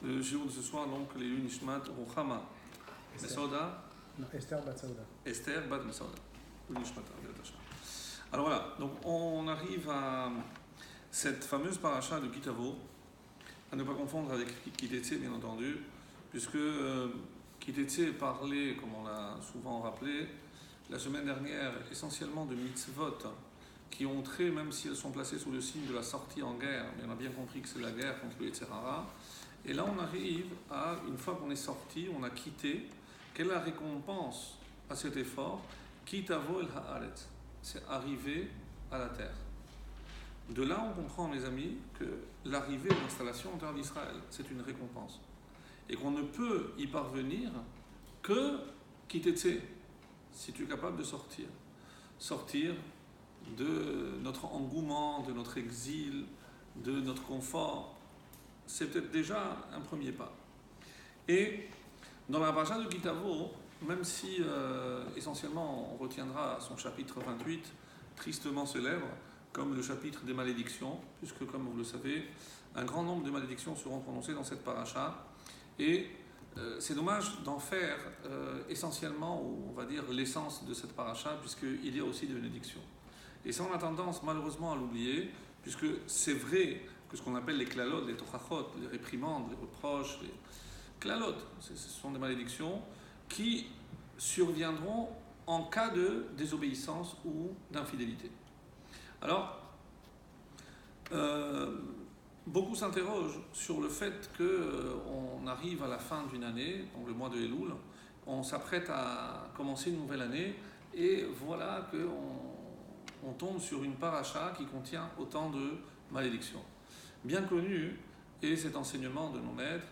le jour de ce soir, donc, les Nishmat Rochama Mesoda. Non, Esther Bat Saouda. Esther Bat Mesoda. Alors voilà, donc on arrive à cette fameuse paracha de Kitavo, à ne pas confondre avec Kitetse, bien entendu, puisque Kitetse est parlé, comme on l'a souvent rappelé, la semaine dernière, essentiellement de mitzvot qui ont trait, même si elles sont placées sous le signe de la sortie en guerre, mais on a bien compris que c'est la guerre contre le Yetzirah. Et là, on arrive à, une fois qu'on est sorti, on a quitté, quelle est la récompense à cet effort? Kitavo el haaretz, c'est arriver à la terre. De là, on comprend, mes amis, que l'arrivée de l'installation en terre d'Israël, c'est une récompense. Et qu'on ne peut y parvenir que kitetse, si tu es capable de sortir. Sortir de notre engouement, de notre exil, de notre confort, c'est peut-être déjà un premier pas. Et dans la paracha de Kitavo, même si essentiellement on retiendra son chapitre 28, tristement célèbre, comme le chapitre des malédictions, puisque comme vous le savez, un grand nombre de malédictions seront prononcées dans cette paracha, et c'est dommage d'en faire essentiellement, on va dire, l'essence de cette paracha, puisqu'il y a aussi des bénédictions. Et ça, on a tendance malheureusement à l'oublier, puisque c'est vrai que ce qu'on appelle les klalot, les tochachot, les réprimandes, les reproches, les klalot, ce sont des malédictions qui surviendront en cas de désobéissance ou d'infidélité. Alors, beaucoup s'interrogent sur le fait qu'on arrive à la fin d'une année, donc le mois de Elul, on s'apprête à commencer une nouvelle année, et voilà qu'on tombe sur une paracha qui contient autant de malédictions. Bien connu est cet enseignement de nos maîtres,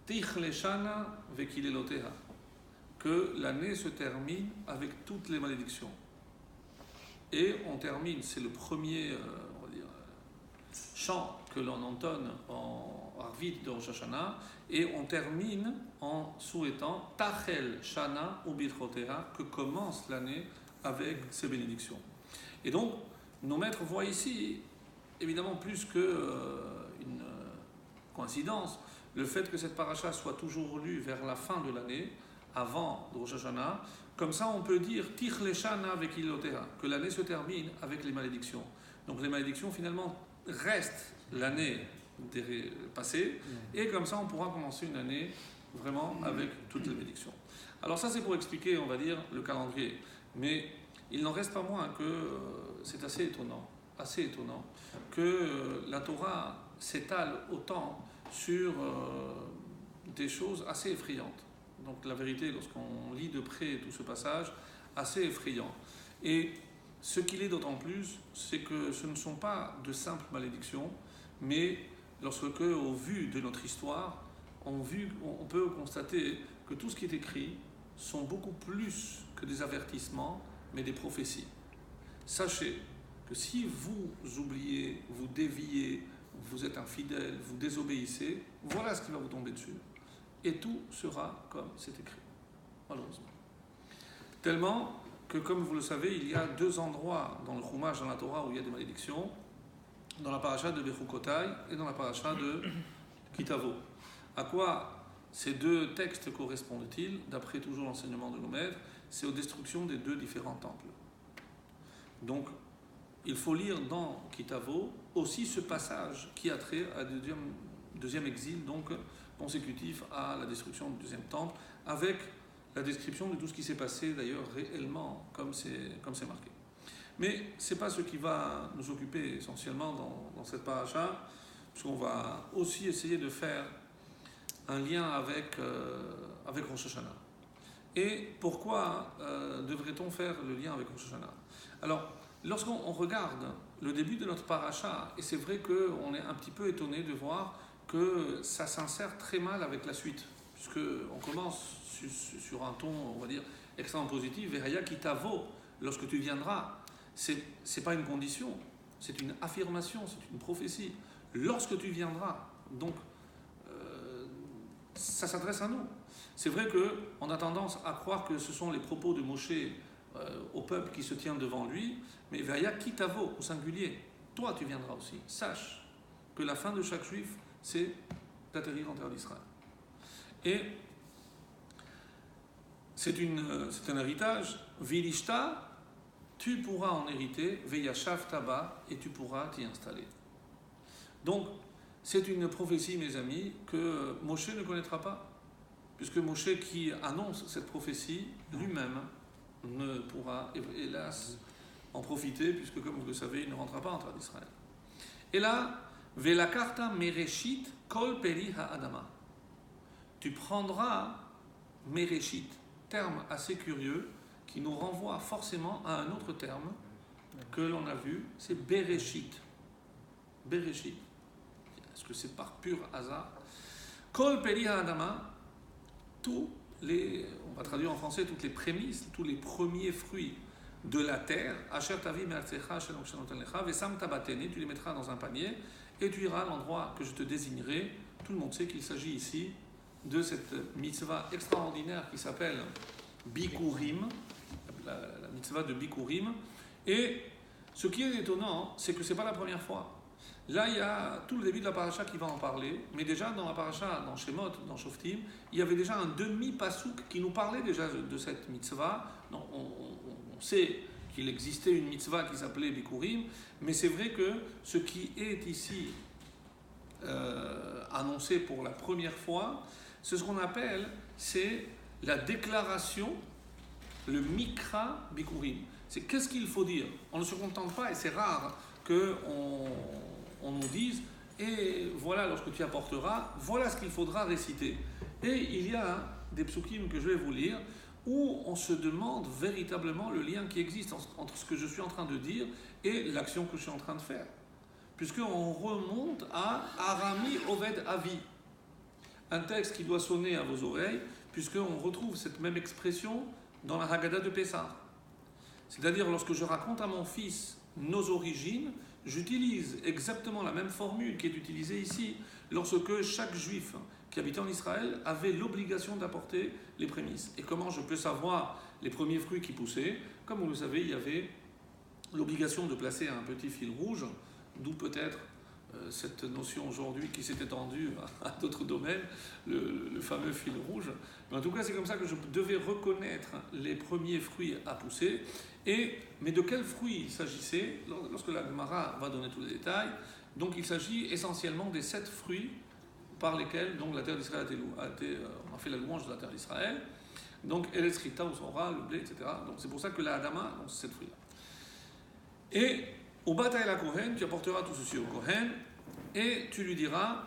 Tich leshana vekileloteha, que l'année se termine avec toutes les malédictions. Et on termine, c'est le premier on va dire, chant que l'on entonne en Arvit de Rosh Hashanah, et on termine en souhaitant Tachel Shana ou Birchoteha, que commence l'année avec ces bénédictions. Et donc, nos maîtres voient ici, évidemment plus qu'une coïncidence, le fait que cette paracha soit toujours lue vers la fin de l'année, avant Rosh Hashanah, comme ça on peut dire Tich leshana vekiloteha, que l'année se termine avec les malédictions. Donc les malédictions finalement restent l'année passée, et comme ça on pourra commencer une année vraiment avec toutes les bénédictions. Alors ça c'est pour expliquer, on va dire, le calendrier, mais il n'en reste pas moins que c'est assez étonnant que la Torah s'étale autant sur des choses assez effrayantes. Donc la vérité, lorsqu'on lit de près tout ce passage, assez effrayant. Et ce qu'il est d'autant plus, c'est que ce ne sont pas de simples malédictions, mais lorsque, au vu de notre histoire, on peut constater que tout ce qui est écrit sont beaucoup plus que des avertissements, mais des prophéties. Sachez que si vous oubliez, vous déviez, vous êtes infidèle, vous désobéissez, voilà ce qui va vous tomber dessus. Et tout sera comme c'est écrit, malheureusement. Tellement que, comme vous le savez, il y a 2 endroits dans le Chumash, dans la Torah, où il y a des malédictions, dans la paracha de Bechukotai et dans la paracha de Kitavo. À quoi ces 2 textes correspondent-ils, d'après toujours l'enseignement de nos maîtres? C'est aux destructions des 2 différents temples. Donc, il faut lire dans Kitavo aussi ce passage qui a trait à deuxième exil, donc consécutif à la destruction du 2e temple, avec la description de tout ce qui s'est passé d'ailleurs réellement, comme c'est marqué. Mais ce n'est pas ce qui va nous occuper essentiellement dans cette paracha, puisqu'on va aussi essayer de faire un lien avec Rosh Hashanah. Et pourquoi devrait-on faire le lien avec Rosh Hashanah? Alors, lorsqu'on regarde le début de notre paracha, et c'est vrai qu'on est un petit peu étonné de voir que ça s'insère très mal avec la suite, puisqu'on commence sur un ton, on va dire, extrêmement positif, Veraya kitavo, lorsque tu viendras, c'est pas une condition, c'est une affirmation, c'est une prophétie, lorsque tu viendras, donc ça s'adresse à nous. C'est vrai qu'on a tendance à croire que ce sont les propos de Moshe au peuple qui se tient devant lui, mais Veraya kitavo, au singulier, toi tu viendras aussi, sache que la fin de chaque juif, c'est d'atterrir en terre d'Israël. Et c'est un héritage. Vilishta, tu pourras en hériter, Veyashav Taba, et tu pourras t'y installer. Donc, c'est une prophétie, mes amis, que Moshe ne connaîtra pas, puisque Moshe qui annonce cette prophétie, lui-même ne pourra, hélas, en profiter, puisque, comme vous le savez, il ne rentrera pas en terre d'Israël. Et là, Velakarta Mereshit Kol Peri Ha'adama. Tu prendras Mereshit, terme assez curieux, qui nous renvoie forcément à un autre terme que l'on a vu, c'est Bereshit. Bereshit. Est-ce que c'est par pur hasard? Kol Peri Ha'adama, on va traduire en français toutes les prémices, tous les premiers fruits de la terre, Asher Tavi Me'artzecha Shalom Shanoten Lecha, Vesam Tabatene, tu les mettras dans un panier et tu iras à l'endroit que je te désignerai. Tout le monde sait qu'il s'agit ici de cette mitzvah extraordinaire qui s'appelle Bikurim, la mitzvah de Bikurim. Et ce qui est étonnant, c'est que ce n'est pas la première fois. Là, il y a tout le début de la paracha qui va en parler, mais déjà dans la paracha, dans Shemot, dans Shoftim, il y avait déjà un demi-pasouk qui nous parlait déjà de cette mitzvah. Non, on sait qu'il existait une mitzvah qui s'appelait Bikurim, mais c'est vrai que ce qui est ici annoncé pour la première fois, c'est ce qu'on appelle, c'est la déclaration, le Mikra Bikurim. C'est qu'est-ce qu'il faut dire. On ne se contente pas, et c'est rare qu'on nous dise, et voilà, lorsque tu apporteras, voilà ce qu'il faudra réciter. Et il y a des psukim que je vais vous lire, où on se demande véritablement le lien qui existe entre ce que je suis en train de dire et l'action que je suis en train de faire. Puisqu'on remonte à Arami Oved Avi, un texte qui doit sonner à vos oreilles, puisqu'on retrouve cette même expression dans la Haggadah de Pessah. C'est-à-dire, lorsque je raconte à mon fils nos origines, j'utilise exactement la même formule qui est utilisée ici, lorsque chaque juif qui habitait en Israël avait l'obligation d'apporter les prémices. Et comment je peux savoir les premiers fruits qui poussaient? Comme vous le savez, il y avait l'obligation de placer un petit fil rouge, d'où peut-être cette notion aujourd'hui qui s'est étendue à d'autres domaines, le fameux fil rouge. Mais en tout cas, c'est comme ça que je devais reconnaître les premiers fruits à pousser. Mais de quels fruits il s'agissait? Lorsque la Gemara va donner tous les détails, donc il s'agit essentiellement des 7 fruits par lesquels donc, la terre d'Israël on a fait la louange de la terre d'Israël. Donc, Eretz Chita, ou Sora, le blé, etc. Donc, c'est pour ça que la Adama, donc c'est 7 fruits-là. Et au Bata el Kohen, tu apporteras tout ceci au Kohen, et tu lui diras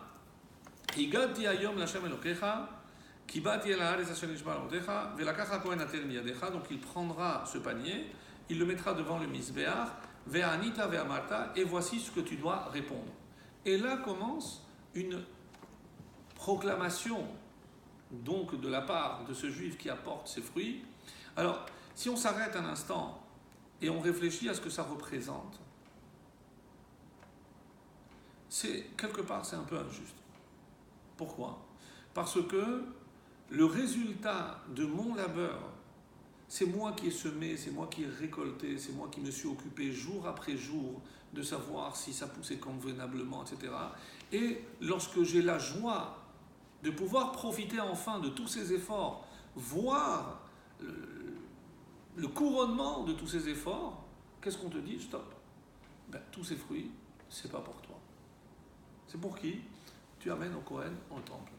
Higati ayom l'Hashem Elokecha, Kibati el haaretz asher nishba alotecha, velakacha Kohen atel miyadecha. Donc, il prendra ce panier, il le mettra devant le Mizbeach, ve'anita ve'amarta, et voici ce que tu dois répondre. Et là commence une proclamation donc de la part de ce juif qui apporte ses fruits. Alors, si on s'arrête un instant et on réfléchit à ce que ça représente, quelque part c'est un peu injuste. Pourquoi? Parce que le résultat de mon labeur, c'est moi qui ai semé, c'est moi qui ai récolté, c'est moi qui me suis occupé jour après jour de savoir si ça poussait convenablement, etc. Et lorsque j'ai la joie de pouvoir profiter enfin de tous ces efforts, voir le couronnement de tous ces efforts, qu'est-ce qu'on te dit? Stop. Tous ces fruits, c'est pas pour toi. C'est pour qui? Tu amènes au Kohen, au temple.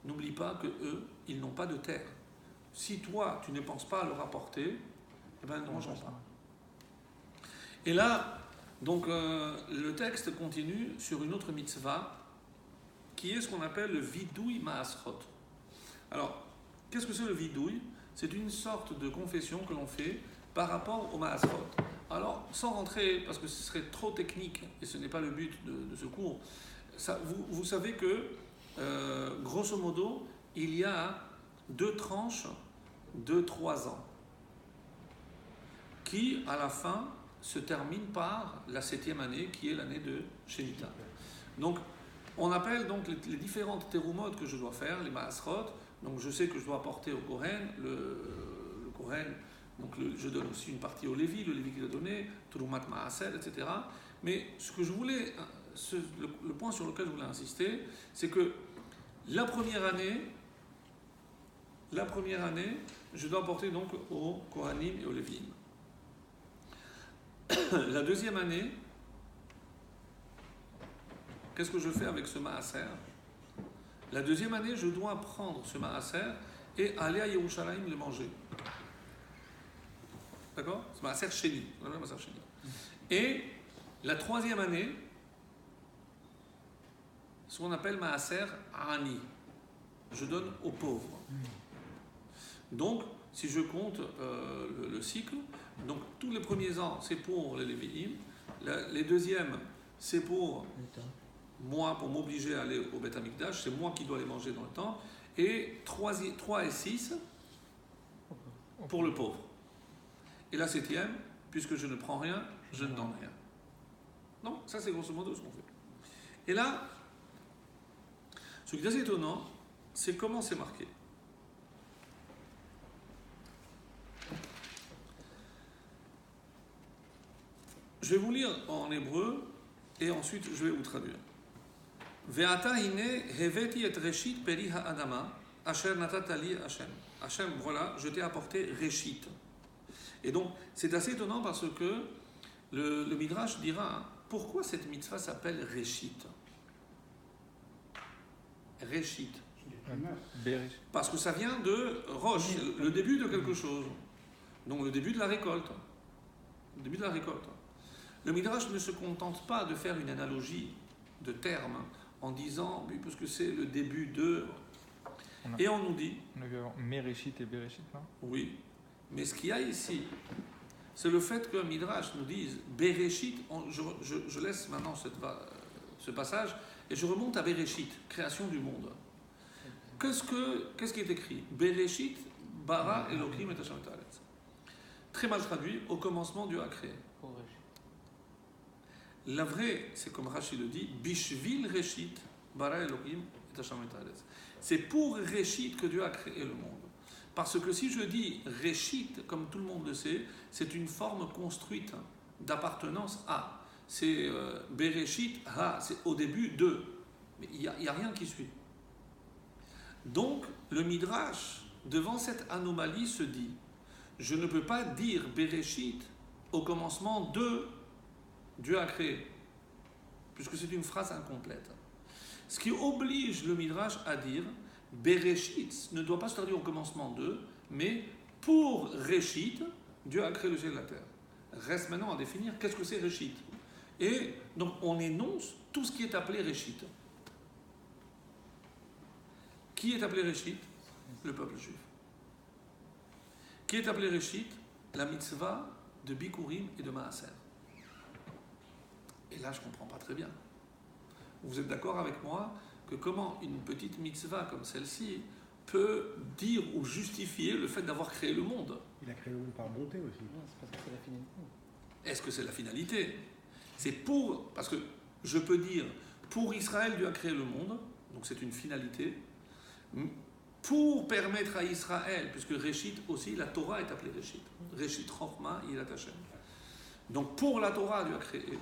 N'oublie pas que eux, ils n'ont pas de terre. Si toi, tu ne penses pas à leur apporter, eh bien, ne mangeons pas. Et là, donc, le texte continue sur une autre mitzvah, qui est ce qu'on appelle le vidouille maasrot. Alors, qu'est-ce que c'est le vidouille? C'est une sorte de confession que l'on fait par rapport au maasrot. Alors, sans rentrer, parce que ce serait trop technique, et ce n'est pas le but de ce cours, vous savez que, grosso modo, il y a 2 tranches de 3 ans, qui, à la fin, se terminent par la 7e année, qui est l'année de Shemitah. Donc, on appelle donc les différentes terumotes que je dois faire, les maasrot. Donc, je sais que je dois apporter au Kohen, le Kohen, donc je donne aussi une partie au Lévi, le Lévi qui l'a donné, terumat maaser, etc. Mais ce que je voulais le point sur lequel je voulais insister, c'est que la première année, je dois apporter donc aux Kohanim et aux Lévi'im. La deuxième année, qu'est-ce que je fais avec ce maaser? La deuxième année, je dois prendre ce maaser et aller à Yerushalayim le manger. D'accord? C'est maaser sheni. Et la troisième année, ce qu'on appelle maaser ani. Je donne aux pauvres. Donc, si je compte le cycle, donc tous les premiers ans, c'est pour les Lévi'im. Les deuxièmes, c'est pour moi, pour m'obliger à aller au Beth Amikdash. C'est moi qui dois les manger dans le temps. Et 3 et 6 pour le pauvre. Et la septième, puisque je ne prends rien, je ne donne rien. Non, ça c'est grosso modo ce qu'on fait. Et là, ce qui est assez étonnant, c'est comment c'est marqué. Je vais vous lire en hébreu et ensuite je vais vous traduire. Ve'ata hine heveti et reshit peri ha'adama asher natatali Hashem. Hashem, voilà, je t'ai apporté reshit. Et donc, c'est assez étonnant parce que le Midrash dira pourquoi cette mitzvah s'appelle reshit. Reshit. Parce que ça vient de roche, le début de quelque chose. Donc le début de la récolte. Le début de la récolte. Le Midrash ne se contente pas de faire une analogie de termes en disant, oui, parce que c'est le début de... Et on nous dit... On a vu avant Mereshit et Bereshit, non? Oui. Mais ce qu'il y a ici, c'est le fait que Midrash nous dise Bereshit, je laisse maintenant ce passage, et je remonte à Bereshit, création du monde. Qu'est-ce qui est écrit? Bereshit, bara Elohim et Hashem et Haaretz. Très mal traduit, au commencement Dieu a créé. La vraie, c'est comme Rashi le dit, Bishvil Reshit, bara Elohim et Hashem et Haaretz. C'est pour Reshit que Dieu a créé le monde. Parce que si je dis Reshit, comme tout le monde le sait, c'est une forme construite d'appartenance à. C'est Bereshit, ha, c'est au début de. Mais il n'y a rien qui suit. Donc, le Midrash, devant cette anomalie, se dit je ne peux pas dire Bereshit au commencement de Dieu a créé, puisque c'est une phrase incomplète. Ce qui oblige le Midrash à dire Bereshit ne doit pas se traduire au commencement de, mais pour Reshit, Dieu a créé le ciel et la terre. Reste maintenant à définir qu'est-ce que c'est Reshit. Et donc on énonce tout ce qui est appelé Reshit. Qui est appelé Reshit? Le peuple juif. Qui est appelé Reshit? La mitzvah de Bikurim et de Maaser. Et là, je ne comprends pas très bien. Vous êtes d'accord avec moi que comment une petite mitzvah comme celle-ci peut dire ou justifier le fait d'avoir créé le monde? Il a créé le monde par bonté aussi. Non, c'est parce que c'est la finalité. Est-ce que c'est la finalité? C'est pour... Parce que je peux dire, pour Israël, Dieu a créé le monde, donc c'est une finalité, pour permettre à Israël, puisque Reshit aussi, la Torah est appelée Reshit. Reshit Chochma Yirat Hashem. Donc pour la Torah, Dieu a créé.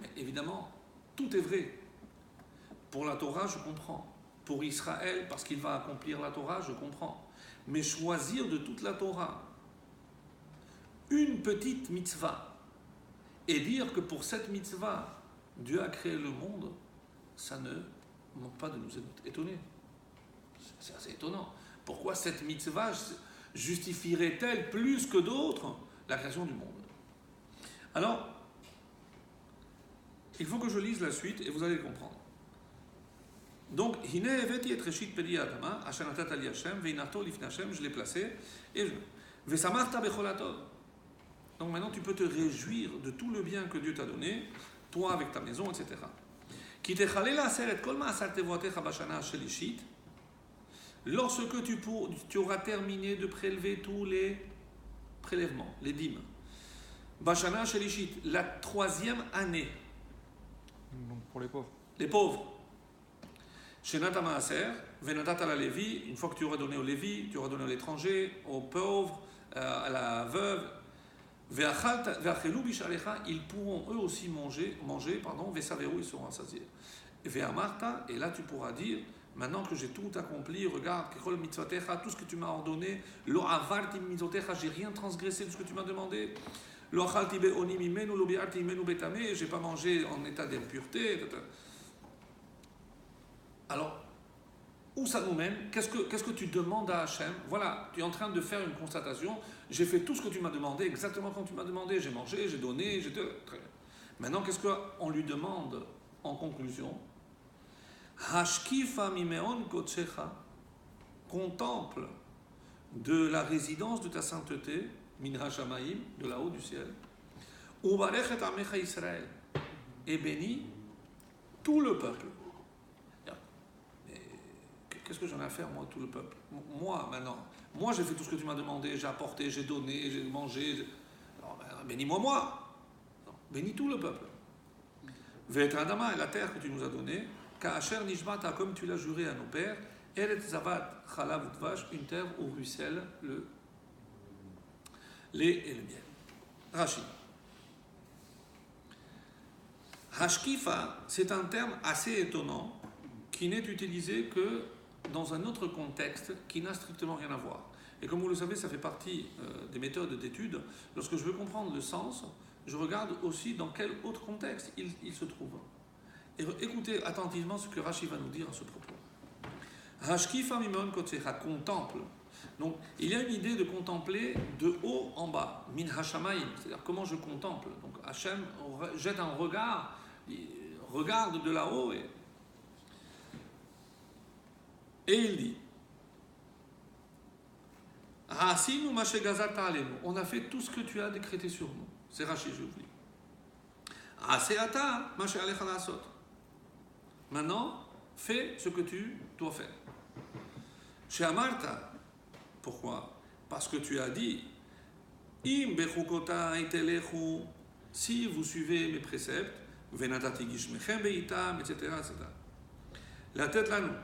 Mais évidemment, tout est vrai. Pour la Torah, je comprends. Pour Israël, parce qu'il va accomplir la Torah, je comprends. Mais choisir de toute la Torah une petite mitzvah et dire que pour cette mitzvah, Dieu a créé le monde, ça ne manque pas de nous étonner. C'est assez étonnant. Pourquoi cette mitzvah justifierait-elle plus que d'autres la création du monde? Alors, il faut que je lise la suite et vous allez le comprendre. Donc, Hine eveti et reshit peri adama, asher natat ali Hashem, veinato lifnei Hashem, je l'ai placé, et vesamarta bechol hatov. Donc maintenant, tu peux te réjouir de tout le bien que Dieu t'a donné, toi avec ta maison, etc. Ki techalel aseret kol ma'asar tevoatecha bashana hashelishit, lorsque tu auras terminé de prélever tous les prélèvements, les dîmes, bashana hashelishit, la troisième année. Donc pour les pauvres. Les pauvres. Shenata Maaser, Venatata la Lévi, une fois que tu auras donné aux Lévi, tu auras donné à l'étranger, aux pauvres, à la veuve. Ve'achelu bishalecha, ils pourront eux aussi manger, ve'saveru, ils seront rassasiés. Ve'amarta, et là tu pourras dire, maintenant que j'ai tout accompli, regarde, kechol mitzvotecha, tout ce que tu m'as ordonné, lo avarti mitzvotecha, j'ai rien transgressé de ce que tu m'as demandé. Lo achalti be'oni mimenu, lo bi'arti mimenu betame, j'ai pas mangé en état d'impureté. Alors, où ça nous mène? Qu'est-ce que tu demandes à Hachem? Voilà, tu es en train de faire une constatation. J'ai fait tout ce que tu m'as demandé, exactement comme tu m'as demandé. J'ai mangé, j'ai donné, Très bien. Maintenant, qu'est-ce qu'on lui demande en conclusion? Hashkifa mimeon kotsecha, contemple de la résidence de ta sainteté, min hashamaim, de là-haut du ciel, ubarech et amecha Israël, et bénis tout le peuple. Qu'est-ce que j'en ai à faire, moi, tout le peuple? Moi, maintenant. Moi, j'ai fait tout ce que tu m'as demandé, j'ai apporté, j'ai donné, j'ai mangé. Alors, bénis-moi, moi. Non, bénis tout le peuple. Ve'et adama, et la terre que tu nous as donnée, ka'asher nishbata, comme tu l'as juré à nos pères, eretz zavat chalav utvash, une terre où ruisselle le lait et le miel. Rashi. Hashkifa, c'est un terme assez étonnant qui n'est utilisé que dans un autre contexte qui n'a strictement rien à voir. Et comme vous le savez, ça fait partie des méthodes d'étude. Lorsque je veux comprendre le sens, je regarde aussi dans quel autre contexte il se trouve. Et écoutez attentivement ce que Rashi va nous dire à ce propos. Hashkifa mimon kotsecha, contemple. Donc, il y a une idée de contempler de haut en bas, min hashamayim, c'est-à-dire comment je contemple. Donc, Hachem jette un regard, il regarde de là-haut et il dit, on a fait tout ce que tu as décrété sur nous. C'est Rashi, je vous dis. Maintenant, fais ce que tu dois faire. Chez Amarta, pourquoi? Parce que tu as dit, si vous suivez mes préceptes, etc. La tête là, nous.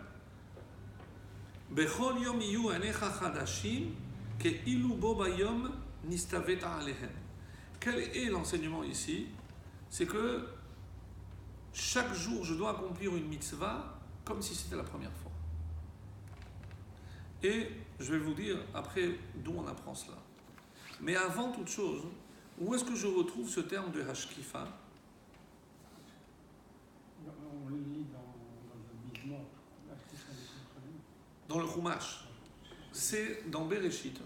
Bechol yom iyu anecha chadashim ke'ilu bo bayom nistaveta alehem. Quel est l'enseignement ici? C'est que chaque jour, je dois accomplir une mitzvah comme si c'était la première fois. Et je vais vous dire après d'où on apprend cela. Mais avant toute chose, où est-ce que je retrouve ce terme de hashkifa? On le lit dans le Mishnah. Dans le Chumash. C'est dans Bereshit.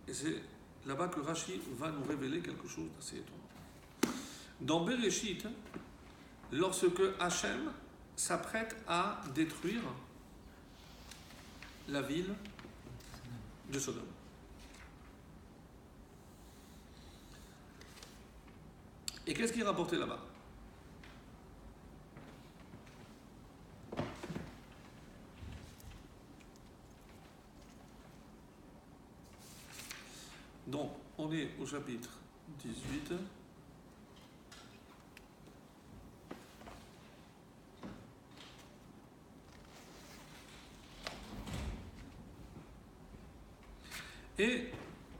Et c'est là-bas que Rashi va nous révéler quelque chose d'assez étonnant. Dans Bereshit, lorsque Hachem s'apprête à détruire la ville de Sodome. Et qu'est-ce qui est rapporté là-bas? Donc, on est au chapitre 18. Et,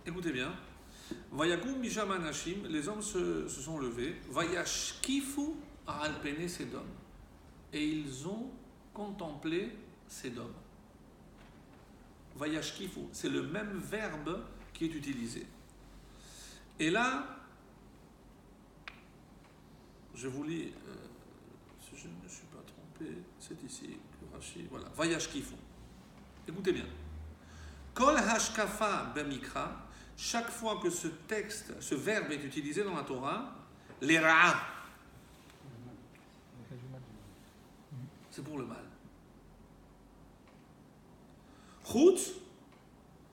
écoutez bien, Vayakum Misham Anashim, les hommes se sont levés, Vayashkifu Alpene Sedom, et ils ont contemplé Sedom. Vayashkifu, c'est le même verbe qui est utilisé. Et là, je vous lis, si je ne me suis pas trompé, c'est ici que Rashi, voilà, Vayashkifu. Écoutez bien. Kol hashkafa b'mikra, chaque fois que ce texte, ce verbe est utilisé dans la Torah, les ra'a, c'est pour le mal. Chutz,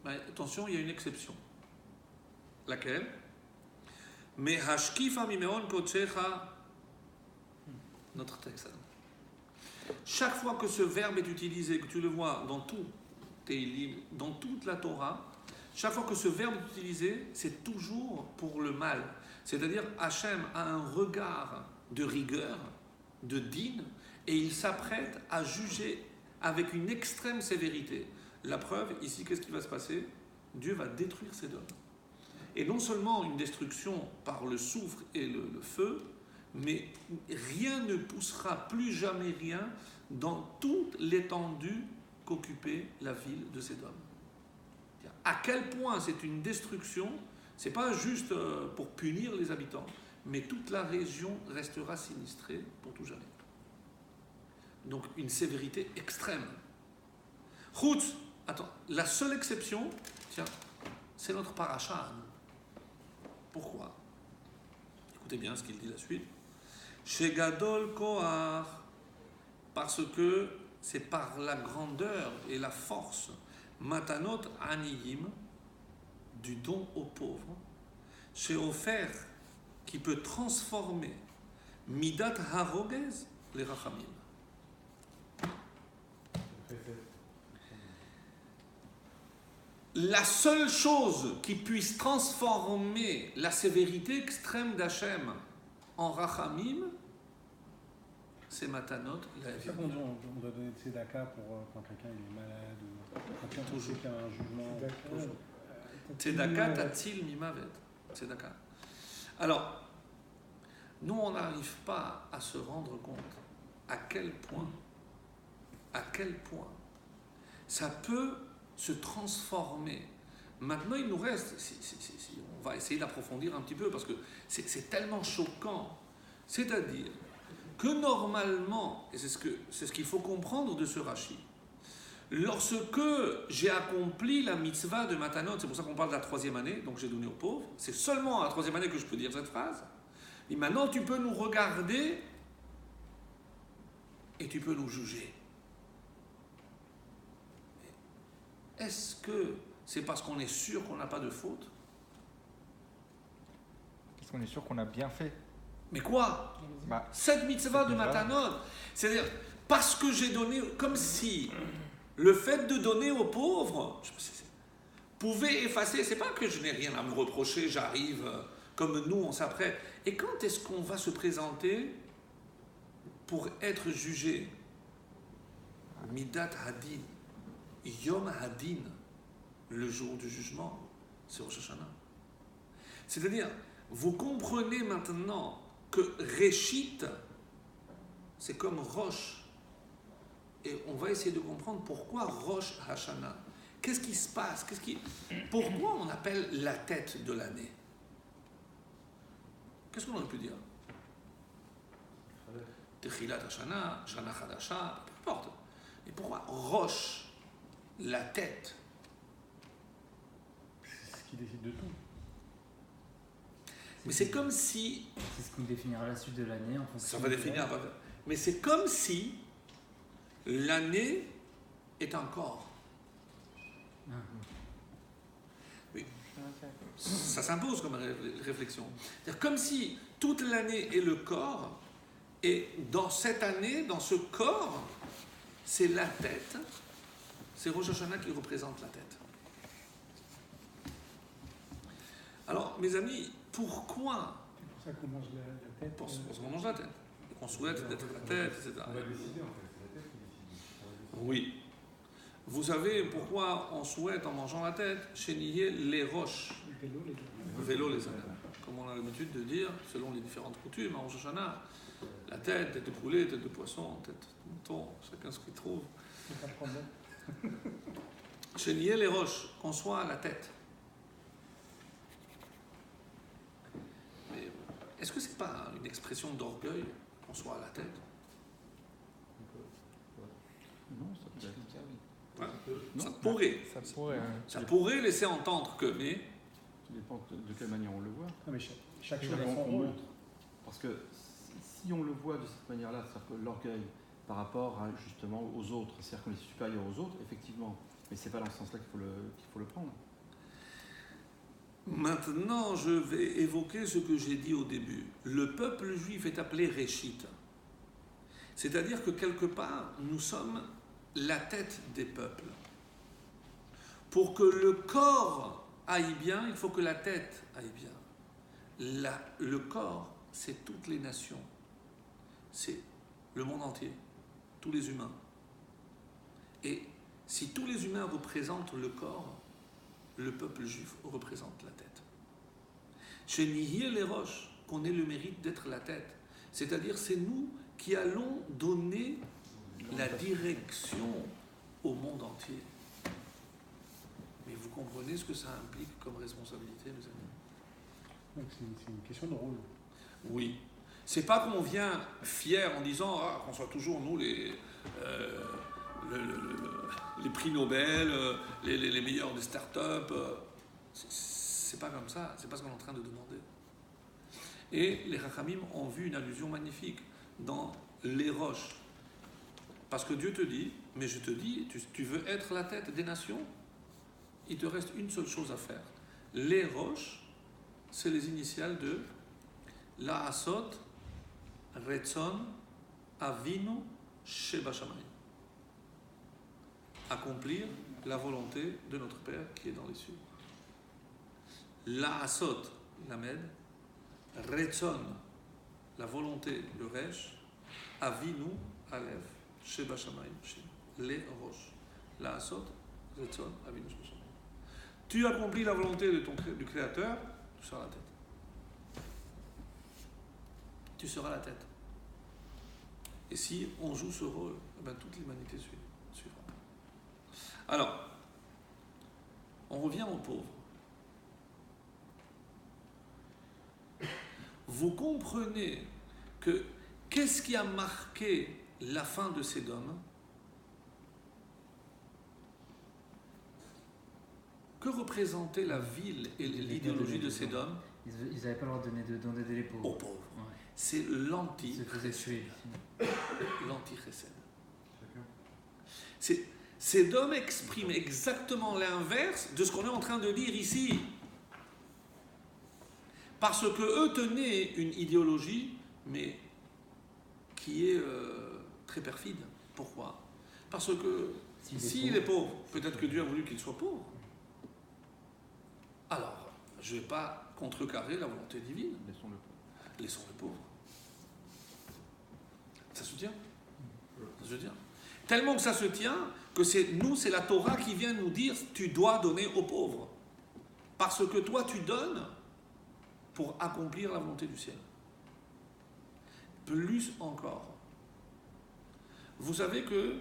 attention, il y a une exception. Laquelle? Mais hashkifa mimeon kotsecha, notre texte. Chaque fois que ce verbe est utilisé, que tu le vois dans tout dans toute la Torah, chaque fois que ce verbe est utilisé, c'est toujours pour le mal. C'est-à-dire, Hachem a un regard de rigueur, de din, et il s'apprête à juger avec une extrême sévérité. La preuve, ici, qu'est-ce qui va se passer? Dieu va détruire Sédom. Et non seulement une destruction par le soufre et le feu, mais rien ne poussera plus jamais rien dans toute l'étendue qu'occupait la ville de Sédom. À quel point c'est une destruction, c'est pas juste pour punir les habitants, mais toute la région restera sinistrée pour tout jamais. Donc une sévérité extrême. Chutz, attends, la seule exception, tiens, c'est notre paracha à nous. Pourquoi? Écoutez bien ce qu'il dit la suite. Chez Gadol Kohar, parce que c'est par la grandeur et la force, Matanot Aniyim, du don aux pauvres, chez Ofer, qui peut transformer Midat Harogez, les Rachamim. La seule chose qui puisse transformer la sévérité extrême d'Hachem en Rachamim, c'est Matanot. C'est ça qu'on doit donner de Tzedaka pour quand quelqu'un il est malade ou quand quelqu'un Toujours. qui a un jugement. Tzedaka tatil mimavet. Tzedaka. Alors, nous on n'arrive pas à se rendre compte à quel point ça peut se transformer. Maintenant, il nous reste, on va essayer d'approfondir un petit peu parce que c'est tellement choquant. C'est-à-dire que normalement, et c'est ce qu'il faut comprendre de ce Rashi, lorsque j'ai accompli la mitzvah de Matanot, c'est pour ça qu'on parle de la 3e année, donc j'ai donné aux pauvres, c'est seulement à la 3e année que je peux dire cette phrase. Et maintenant, tu peux nous regarder et tu peux nous juger. Est-ce que c'est parce qu'on est sûr qu'on n'a pas de faute? Est-ce qu'on est sûr qu'on a bien fait? Mais quoi? Cette mitzvah de Matanot, c'est-à-dire parce que j'ai donné, comme si le fait de donner aux pauvres pouvait effacer, c'est pas que je n'ai rien à me reprocher, j'arrive comme nous, on s'apprête. Et quand est-ce qu'on va se présenter pour être jugé? Midat Hadin. Yom Hadin, le jour du jugement, c'est Rosh Hashanah. C'est-à-dire, vous comprenez maintenant que Réchit, c'est comme Rosh. Et on va essayer de comprendre pourquoi Rosh Hashanah. Qu'est-ce qui se passe? Pourquoi on appelle la tête de l'année? Qu'est-ce qu'on aurait pu dire? Techilat Hashanah, Shana Chadasha, peu importe. Et pourquoi Rosh? La tête. C'est ce qui décide de tout. Mais c'est comme si... C'est ce qui définira la suite de l'année en fonction... Ça va définir... Mais c'est comme si l'année est un corps. Oui. Ça s'impose comme réflexion. C'est-à-dire comme si toute l'année est le corps, et dans cette année, dans ce corps, c'est la tête. C'est Rosh Hashanah qui représente la tête. Alors, mes amis, pourquoi? C'est pour ça qu'on mange la tête. Parce qu'on mange la tête. Et qu'on souhaite d'être la tête, etc. On va décider en fait, c'est la tête qui décide. Oui. Vous savez pourquoi on souhaite en mangeant la tête? Chéniller les roches. Vélo les ânes. Comme on a l'habitude de dire, selon les différentes coutumes, en Rosh Hashanah, la tête de poulet, tête de poisson, tête de mouton, chacun ce qu'il trouve. Pas de problème. Chéniller les roches, qu'on soit à la tête. Mais est-ce que c'est pas une expression d'orgueil qu'on soit à la tête? Non, ça peut être. Ouais. Ça pourrait. Ça pourrait. Ça pourrait laisser entendre que, mais Ça dépend de quelle manière on le voit. Non, mais chaque chose On a son rôle. montre. Parce que si on le voit de cette manière-là, c'est-à-dire que l'orgueil par rapport à, justement aux autres, c'est-à-dire qu'on est supérieur aux autres, effectivement, mais c'est pas dans ce sens-là qu'il faut le prendre. maintenant je vais évoquer ce que j'ai dit au début. Le peuple juif est appelé Réchit. C'est-à-dire que quelque part, nous sommes la tête des peuples. Pour que le corps aille bien, il faut que la tête aille bien. Le corps, c'est toutes les nations. C'est le monde entier. Tous les humains. Et si tous les humains représentent le corps, le peuple juif représente la tête. Chez Nihir les roches, qu'on ait le mérite d'être la tête. C'est-à-dire, c'est nous qui allons donner la direction au monde entier. Mais vous comprenez ce que ça implique comme responsabilité, mes amis? Donc c'est une question de rôle. Oui. C'est pas qu'on vient fier en disant qu'on soit toujours nous les prix Nobel, les meilleurs des startups. C'est pas comme ça. C'est pas ce qu'on est en train de demander. Et les Rachamim ont vu une allusion magnifique dans les roches. Parce que Dieu te dit, mais je te dis, tu veux être la tête des nations, il te reste une seule chose à faire. Les roches, c'est les initiales de La'asot, Retzon, Avinu, Sheba Shamayim. Accomplir la volonté de notre Père qui est dans les cieux. La'asot, Lamed, Retzon, la volonté, le Resh, Avinu, Aleph, Sheba Shamayim, les roches. La'asot, Retzon, Avinu, Sheba Shamayim. Tu accomplis la volonté du Créateur, tu seras la tête. Tu seras la tête. Et si on joue ce rôle, toute l'humanité suivra. Alors, on revient aux pauvres. Vous comprenez que qu'est-ce qui a marqué la fin de Sédom? Que représentait la ville et l'idéologie de Sédom? Ils n'avaient pas le droit de donner des pauvres. Aux pauvres. Ouais. C'est Ils se faisaient tuer. l'anti-chesed. Sédom exprime exactement l'inverse de ce qu'on est en train de lire ici. Parce que eux tenaient une idéologie, mais qui est très perfide. Pourquoi? Parce que s'il est pauvre, peut-être que Dieu a voulu qu'il soit pauvre. Alors, je ne vais pas contrecarrer la volonté divine. Laissons-le pauvre. Laissons-le pauvre. Ça se tient. Ça se tient. Tellement que ça se tient que c'est la Torah qui vient nous dire tu dois donner aux pauvres. Parce que toi tu donnes pour accomplir la volonté du ciel. Plus encore. Vous savez que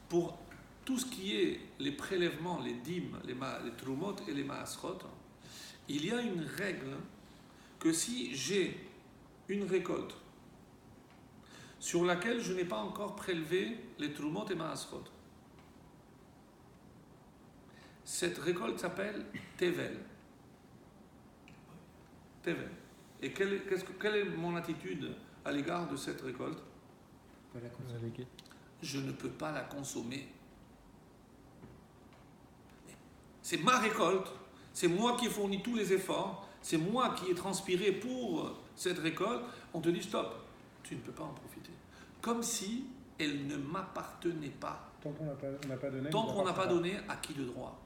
pour tout ce qui est les prélèvements, les dîmes, les trumot et les maasrot, il y a une règle que si j'ai une récolte sur laquelle je n'ai pas encore prélevé les trumot et maasrot, cette récolte s'appelle Tevel. Tevel. Et quelle est mon attitude à l'égard de cette récolte? Pas la consommer. Je ne peux pas la consommer. C'est ma récolte, c'est moi qui ai fourni tous les efforts, c'est moi qui ai transpiré pour cette récolte. On te dit stop, tu ne peux pas en profiter. Comme si elle ne m'appartenait pas. Tant qu'on n'a pas donné. Tant qu'on n'a pas donné, à qui de droit?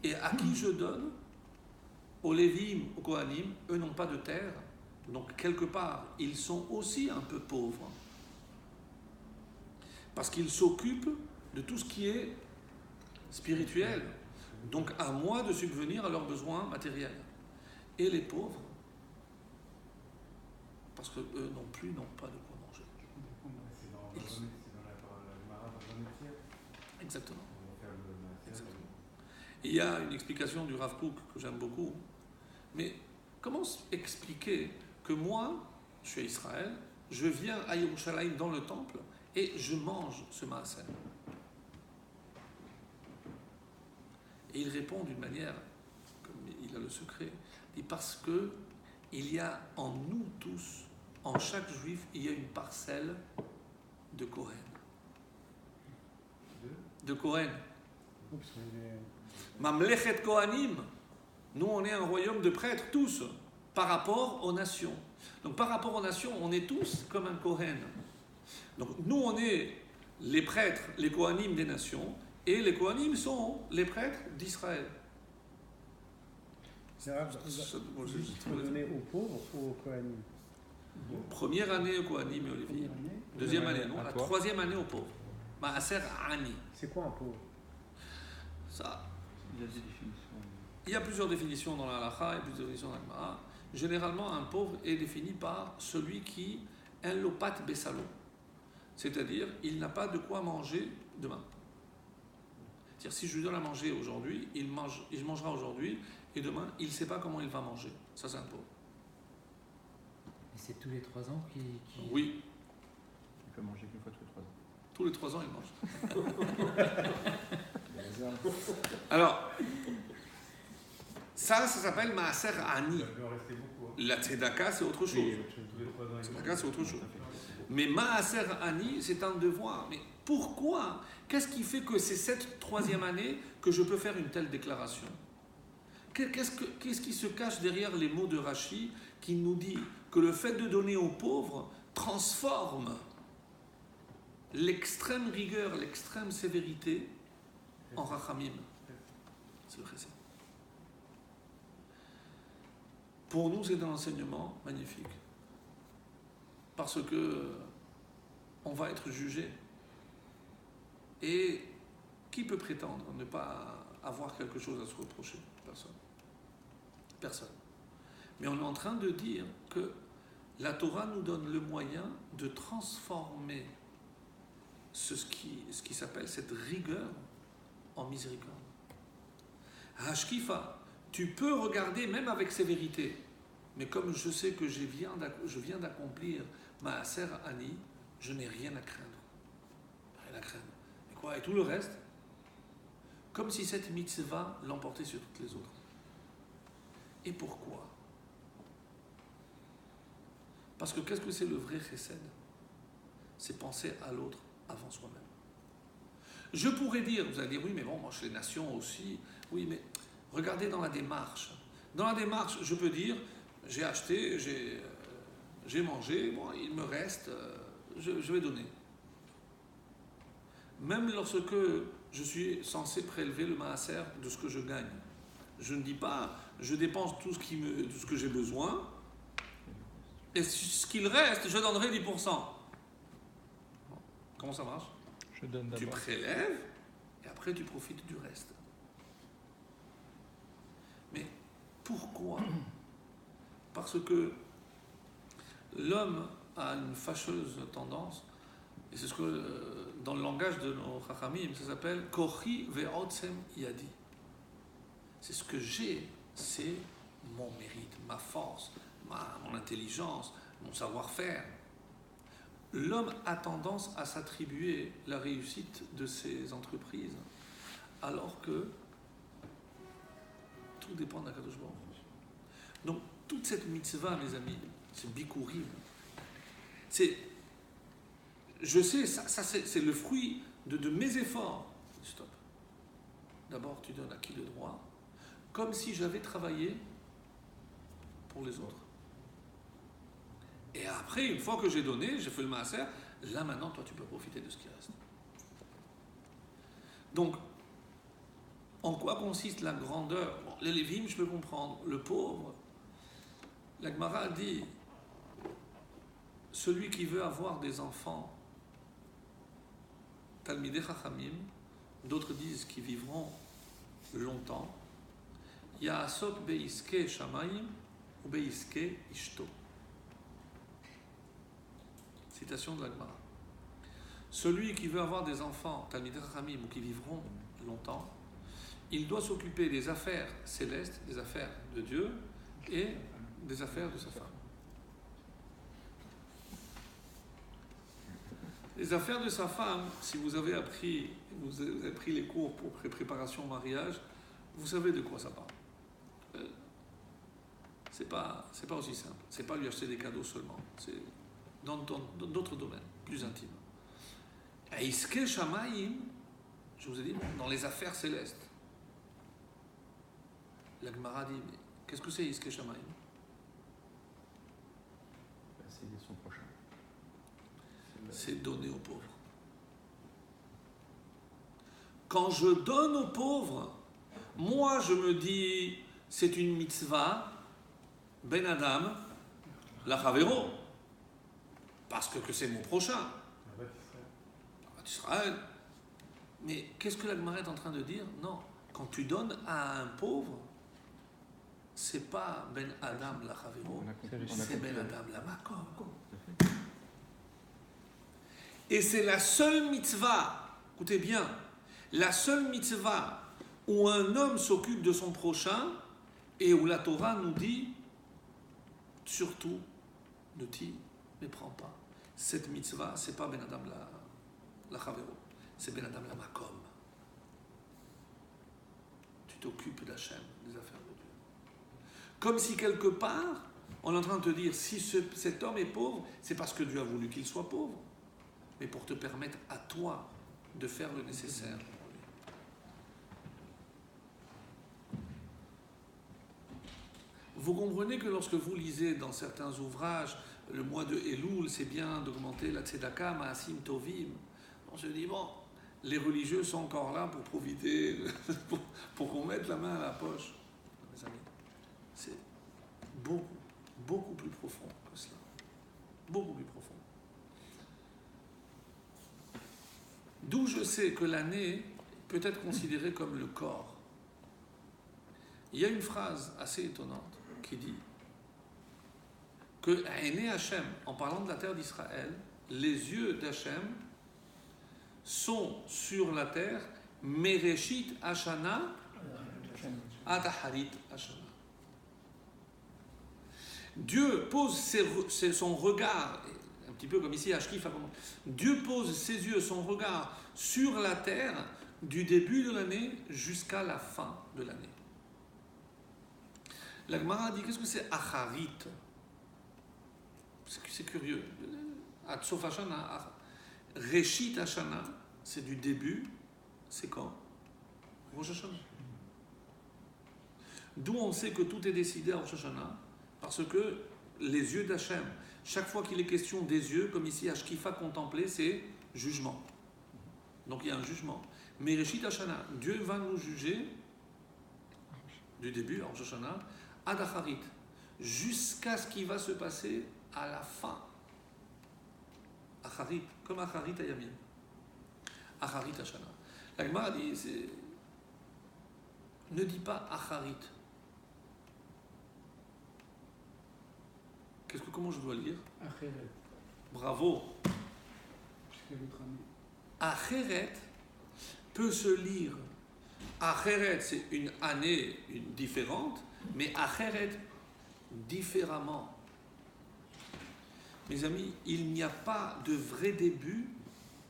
Et à qui je donne? Aux Lévim, aux Kohanim, eux n'ont pas de terre. Donc quelque part, ils sont aussi un peu pauvres. Parce qu'ils s'occupent de tout ce qui est spirituel. Donc à moi de subvenir à leurs besoins matériels. Et les pauvres, parce que eux non plus n'ont pas de quoi manger. C'est dans la Gemara dans le Exactement. Exactement. Il y a une explication du Rav Kook que j'aime beaucoup. Mais comment expliquer que moi, je suis à Israël, je viens à Yerushalayim dans le temple et je mange ce maaser? Et il répond d'une manière, comme il a le secret, il dit parce que il y a en nous tous, en chaque juif, il y a une parcelle de Kohen. De Kohen. Oups, Mamlechet Kohanim. Nous, on est un royaume de prêtres, tous, par rapport aux nations. Donc, par rapport aux nations, on est tous comme un Kohen. Donc, nous, on est les prêtres, les Kohanim des nations, et les Kohanim sont les prêtres d'Israël. c'est grave. Il faut donner aux pauvres ou aux Kohanim? Première année aux Kohanim et aux Lévites. Deuxième année, non. La troisième année aux pauvres. Maaser Ani. C'est quoi un pauvre? Ça, Il y a des définitions. Il y a plusieurs définitions dans la halakha et plusieurs définitions dans la Gemara. Généralement, un pauvre est défini par celui qui un lopat besalo, c'est-à-dire il n'a pas de quoi manger demain. C'est-à-dire si je lui donne à manger aujourd'hui, il mangera aujourd'hui et demain il ne sait pas comment il va manger. Ça c'est un pauvre. Et c'est tous les 3 ans qui... Oui, Il peut manger qu'une fois tous les 3 ans. tous les 3 ans il mange. Alors, ça s'appelle maaser ani. Ça peut en rester beaucoup. Hein. La tzedaka c'est autre chose. Tous les 3 ans. Tzedaka c'est autre chose. Mais maaser ani, c'est un devoir. Mais pourquoi? Qu'est-ce qui fait que c'est cette 3e année que je peux faire une telle déclaration? Qu'est-ce qui se cache derrière les mots de Rashi qui nous dit que le fait de donner aux pauvres transforme l'extrême rigueur, l'extrême sévérité en rachamim? C'est le chesed. Pour nous, c'est un enseignement magnifique. Parce que on va être jugé. Et qui peut prétendre ne pas avoir quelque chose à se reprocher? Personne. Personne. Mais on est en train de dire que la Torah nous donne le moyen de transformer ce qui s'appelle cette rigueur en miséricorde. Hashkifa, tu peux regarder même avec sévérité, mais comme je sais que je viens d'accomplir Maaser Ani, je n'ai rien à craindre. Rien à craindre. Et quoi? Et tout le reste, comme si cette mitzvah l'emportait sur toutes les autres. Et pourquoi? Parce que qu'est-ce que c'est le vrai chesed? C'est penser à l'autre avant soi-même. Je pourrais dire, vous allez dire, oui, mais bon, moi, chez les nations aussi, oui, mais regardez dans la démarche. Dans la démarche, je peux dire, j'ai acheté, j'ai mangé, bon, il me reste, je vais donner. Même lorsque je suis censé prélever le maaser de ce que je gagne, je ne dis pas, je dépense tout ce que j'ai besoin, et ce qu'il reste, je donnerai 10%. Comment ça marche? Je donne Tu d'abord. prélèves et après tu profites du reste. Mais pourquoi? Parce que l'homme a une fâcheuse tendance, et c'est ce que dans le langage de nos chachamim, ça s'appelle Kochi ve'otzem yadi. C'est ce que j'ai, c'est mon mérite, ma force, mon intelligence, mon savoir-faire. L'homme a tendance à s'attribuer la réussite de ses entreprises, alors que tout dépend d'Akadosh Baruch Hu. Donc, toute cette mitzvah, mes amis, c'est bikurim. Je sais, ça c'est le fruit de mes efforts. Stop. D'abord, tu donnes à qui le droit? Comme si j'avais travaillé pour les autres. Et après, une fois que j'ai donné, j'ai fait le maaser, là maintenant, toi, tu peux profiter de ce qui reste. Donc, en quoi consiste la grandeur? Bon, les Lévim, je peux comprendre. Le pauvre, la Gemara dit, celui qui veut avoir des enfants, Talmidei Chachamim, d'autres disent qu'ils vivront longtemps, Ya'asok beiske shamayim ou beiske ishto. Citation de la Gemara. Celui qui veut avoir des enfants, Talmidei Chachamim, ou qui vivront longtemps, il doit s'occuper des affaires célestes, des affaires de Dieu et des affaires de sa femme. Les affaires de sa femme, si vous avez pris les cours pour préparation au mariage, vous savez de quoi ça parle. C'est pas aussi simple. C'est pas lui acheter des cadeaux seulement. C'est dans d'autres domaines, plus intimes. Et Iske Shamayim, je vous ai dit, dans les affaires célestes. La Gemara dit, mais qu'est-ce que c'est Iske Shamayim? C'est son prochain. C'est donner aux pauvres. Quand je donne aux pauvres, moi je me dis, c'est une mitzvah, ben Adam, la Chavero, parce que c'est mon prochain. Israël. Mais qu'est-ce que la Gemara est en train de dire? Non, quand tu donnes à un pauvre, c'est pas Ben Adam la Chaviro, c'est Ben Adam la Makom. Et c'est la seule mitzvah, écoutez bien, la seule mitzvah où un homme s'occupe de son prochain et où la Torah nous dit surtout ne t'y méprends pas. Cette mitzvah, c'est pas Ben Adam la Chavero, c'est Ben Adam la Makom. Tu t'occupes d'Hachem, des affaires de Dieu. Comme si quelque part, on est en train de te dire si cet homme est pauvre, c'est parce que Dieu a voulu qu'il soit pauvre, mais pour te permettre à toi de faire le nécessaire. Vous comprenez que lorsque vous lisez dans certains ouvrages, le mois de Elul, c'est bien d'augmenter la tzedaka, ma'asim tovim. On se dit, bon, les religieux sont encore là pour profiter, pour qu'on mette la main à la poche. Mes amis, c'est beaucoup, beaucoup plus profond que cela. Beaucoup plus profond. D'où je sais que l'année peut être considérée comme le corps. Il y a une phrase assez étonnante qui dit que Aïné Hachem, en parlant de la terre d'Israël, les yeux d'Hachem sont sur la terre, Mereshit Hashana Ataharit Hashana. Dieu pose son regard, un petit peu comme ici, Ashkif, Dieu pose ses yeux, son regard sur la terre du début de l'année jusqu'à la fin de l'année. La Gemara dit, qu'est-ce que c'est Acharit? C'est curieux. Atsof Hashana, Reshit Hashana, c'est du début, c'est quand? Rosh Hashanah. D'où on sait que tout est décidé à Rosh Hashanah, parce que les yeux d'Hachem, chaque fois qu'il est question des yeux, comme ici, Ashkifa, contempler, c'est jugement. Donc il y a un jugement. Mais Reshit Hashana, Dieu va nous juger du début, à Rosh Hashanah, ad Acharit, jusqu'à ce qui va se passer à la fin. Acharit, comme Acharit Ayamim. Acharit Hashana. La Gemara dit, ne dis pas Acharit. Comment je dois lire? Acheret. Bravo. Acheret peut se lire. Acheret, c'est une année différente, mais Acheret différemment. Mes amis, il n'y a pas de vrai début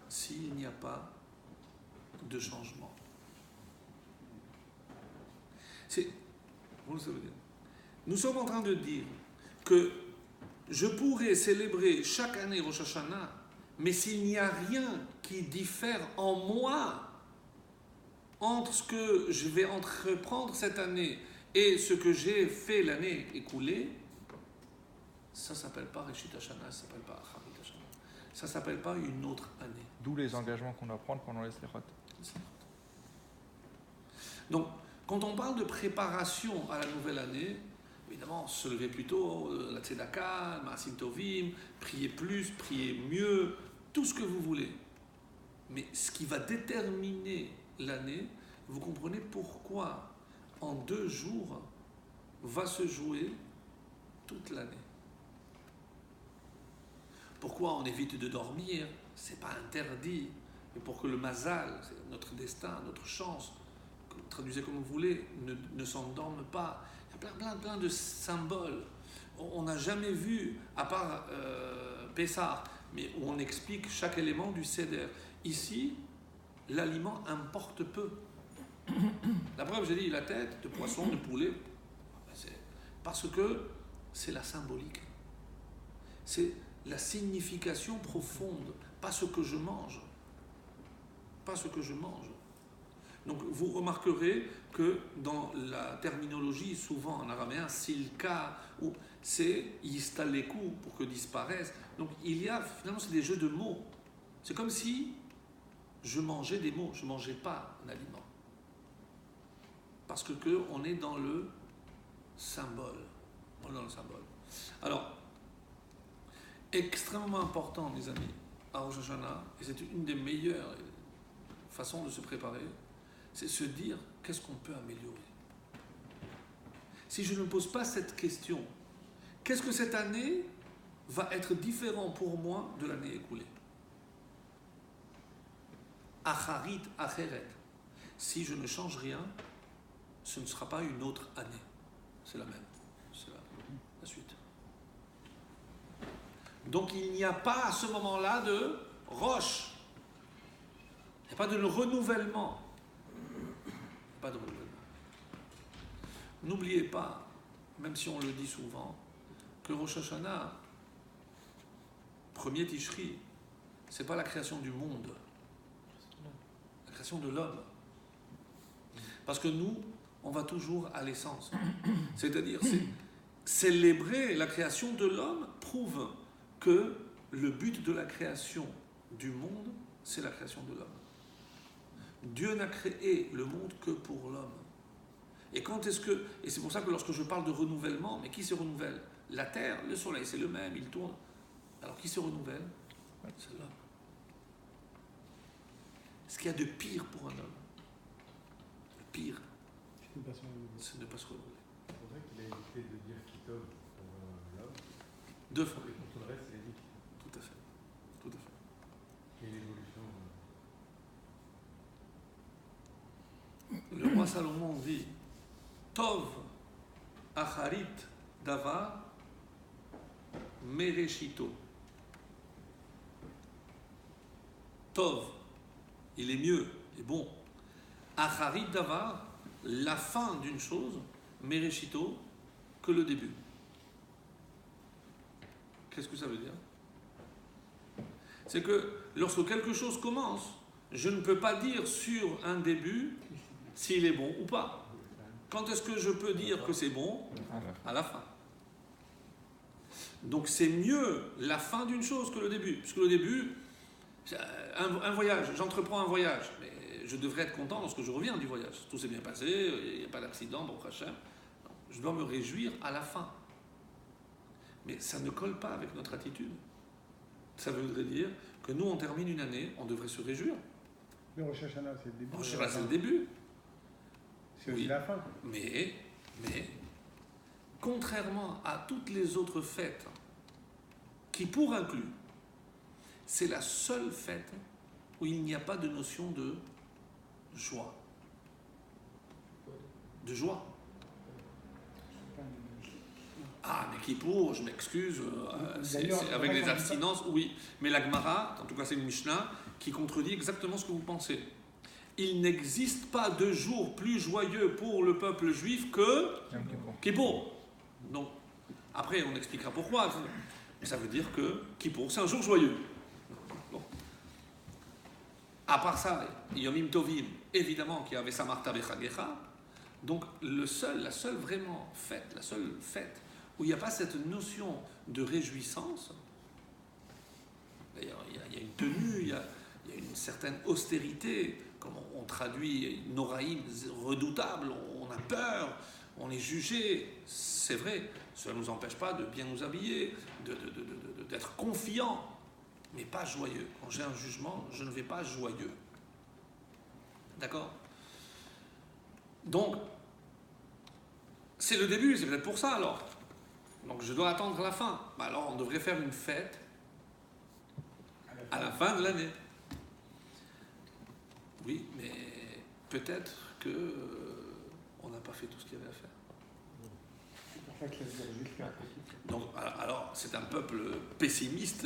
s'il n'y a pas de changement. Vous savez, nous sommes en train de dire que je pourrais célébrer chaque année Rosh Hashanah, mais s'il n'y a rien qui diffère en moi entre ce que je vais entreprendre cette année et ce que j'ai fait l'année écoulée, ça ne s'appelle pas Reshit Hashanah, ça ne s'appelle pas Acharit Hashanah. Ça ne s'appelle pas une autre année. D'où les engagements qu'on doit prendre pendant les Slichot. Donc, quand on parle de préparation à la nouvelle année, évidemment, se lever plus tôt, la tzedaka, ma'asim tovim, prier plus, prier mieux, tout ce que vous voulez. Mais ce qui va déterminer l'année, vous comprenez pourquoi en 2 jours va se jouer toute l'année. Pourquoi on évite de dormir? C'est pas interdit. Mais pour que le mazal, c'est notre destin, notre chance, traduisez comme vous voulez, ne s'endorme pas. Il y a plein de symboles. On n'a jamais vu, à part Pessah, mais où on explique chaque élément du Seder. Ici, l'aliment importe peu. La preuve, j'ai dit la tête de poisson, de poulet, parce que c'est la symbolique. C'est la signification profonde, pas ce que je mange. Pas ce que je mange. Donc vous remarquerez que dans la terminologie, souvent en araméen, silka, c'est yistaleku, pour que disparaisse. Donc il y a, finalement, c'est des jeux de mots. C'est comme si je mangeais des mots, je ne mangeais pas un aliment. Parce que on est dans le symbole. On est dans le symbole. Alors, extrêmement important, mes amis, à Rosh Hashanah, et c'est une des meilleures façons de se préparer, c'est se dire qu'est-ce qu'on peut améliorer? Si je ne me pose pas cette question, qu'est-ce que cette année va être différent pour moi de l'année écoulée? Acharit, acheret. Si je ne change rien, ce ne sera pas une autre année. C'est la même. C'est la suite. Donc il n'y a pas à ce moment-là de roche. Il n'y a pas de renouvellement. Pas de renouvellement. N'oubliez pas, même si on le dit souvent, que Rosh Hashanah, premier Tishri, ce n'est pas la création du monde, la création de l'homme. Parce que nous, on va toujours à l'essence. C'est-à-dire, célébrer la création de l'homme prouve que le but de la création du monde, c'est la création de l'homme. Dieu n'a créé le monde que pour l'homme. Et quand est-ce que... Et c'est pour ça que lorsque je parle de renouvellement, mais qui se renouvelle? La terre, le soleil, c'est le même, il tourne. Alors qui se renouvelle? C'est l'homme. Ce qu'il y a de pire pour un homme, le pire, c'est de ne pas se renouveler. C'est pour ça qu'il a évité de dire Kitov pour l'homme. Deux fois. Et pour tout le reste, il a dit Kitov. Tout à fait. Tout à fait. Et l'évolution. Le roi Salomon dit Tov acharit davar mereshito. Tov, il est mieux, il est bon. Acharit davar, la fin d'une chose, mereshito, que le début. Qu'est-ce que ça veut dire? C'est que lorsque quelque chose commence, je ne peux pas dire sur un début s'il est bon ou pas. Quand est-ce que je peux dire que c'est bon? À la fin. Donc c'est mieux la fin d'une chose que le début. Puisque le début, un voyage, j'entreprends un voyage, mais je devrais être content lorsque je reviens du voyage. Tout s'est bien passé, il n'y a pas d'accident, bon Hachem. Je dois me réjouir à la fin. Mais ça ne colle pas avec notre attitude. Ça voudrait dire que nous, on termine une année, on devrait se réjouir. Mais Rosh Hashanah, c'est le début. Rosh Hashanah, c'est le début. C'est aussi la fin. Mais, contrairement à toutes les autres fêtes, qui pour inclus, c'est la seule fête où il n'y a pas de notion de joie. De joie. Ah, mais Kippour, je m'excuse, c'est avec les abstinences, oui. Mais la Gemara, en tout cas c'est une Mishnah, qui contredit exactement ce que vous pensez. Il n'existe pas de jour plus joyeux pour le peuple juif que Kippour. Donc, après on expliquera pourquoi. Mais ça veut dire que Kippour, c'est un jour joyeux. Bon. À part ça, Yomim Tovim, évidemment, qui avait Samarta Bechagecha. Donc, la seule vraiment fête, la seule fête où il n'y a pas cette notion de réjouissance, d'ailleurs, il y a une tenue, il y a une certaine austérité, comme on traduit Noraïm, redoutable, on a peur, on est jugé, c'est vrai, cela ne nous empêche pas de bien nous habiller, d'être confiant, mais pas joyeux. Quand j'ai un jugement, je ne vais pas joyeux. D'accord? Donc, c'est le début, c'est peut-être pour ça alors. Donc je dois attendre la fin. Bah alors on devrait faire une fête à la fin de l'année. Oui, mais peut-être que on n'a pas fait tout ce qu'il y avait à faire. C'est pour ça que la juif fait. Donc alors c'est un peuple pessimiste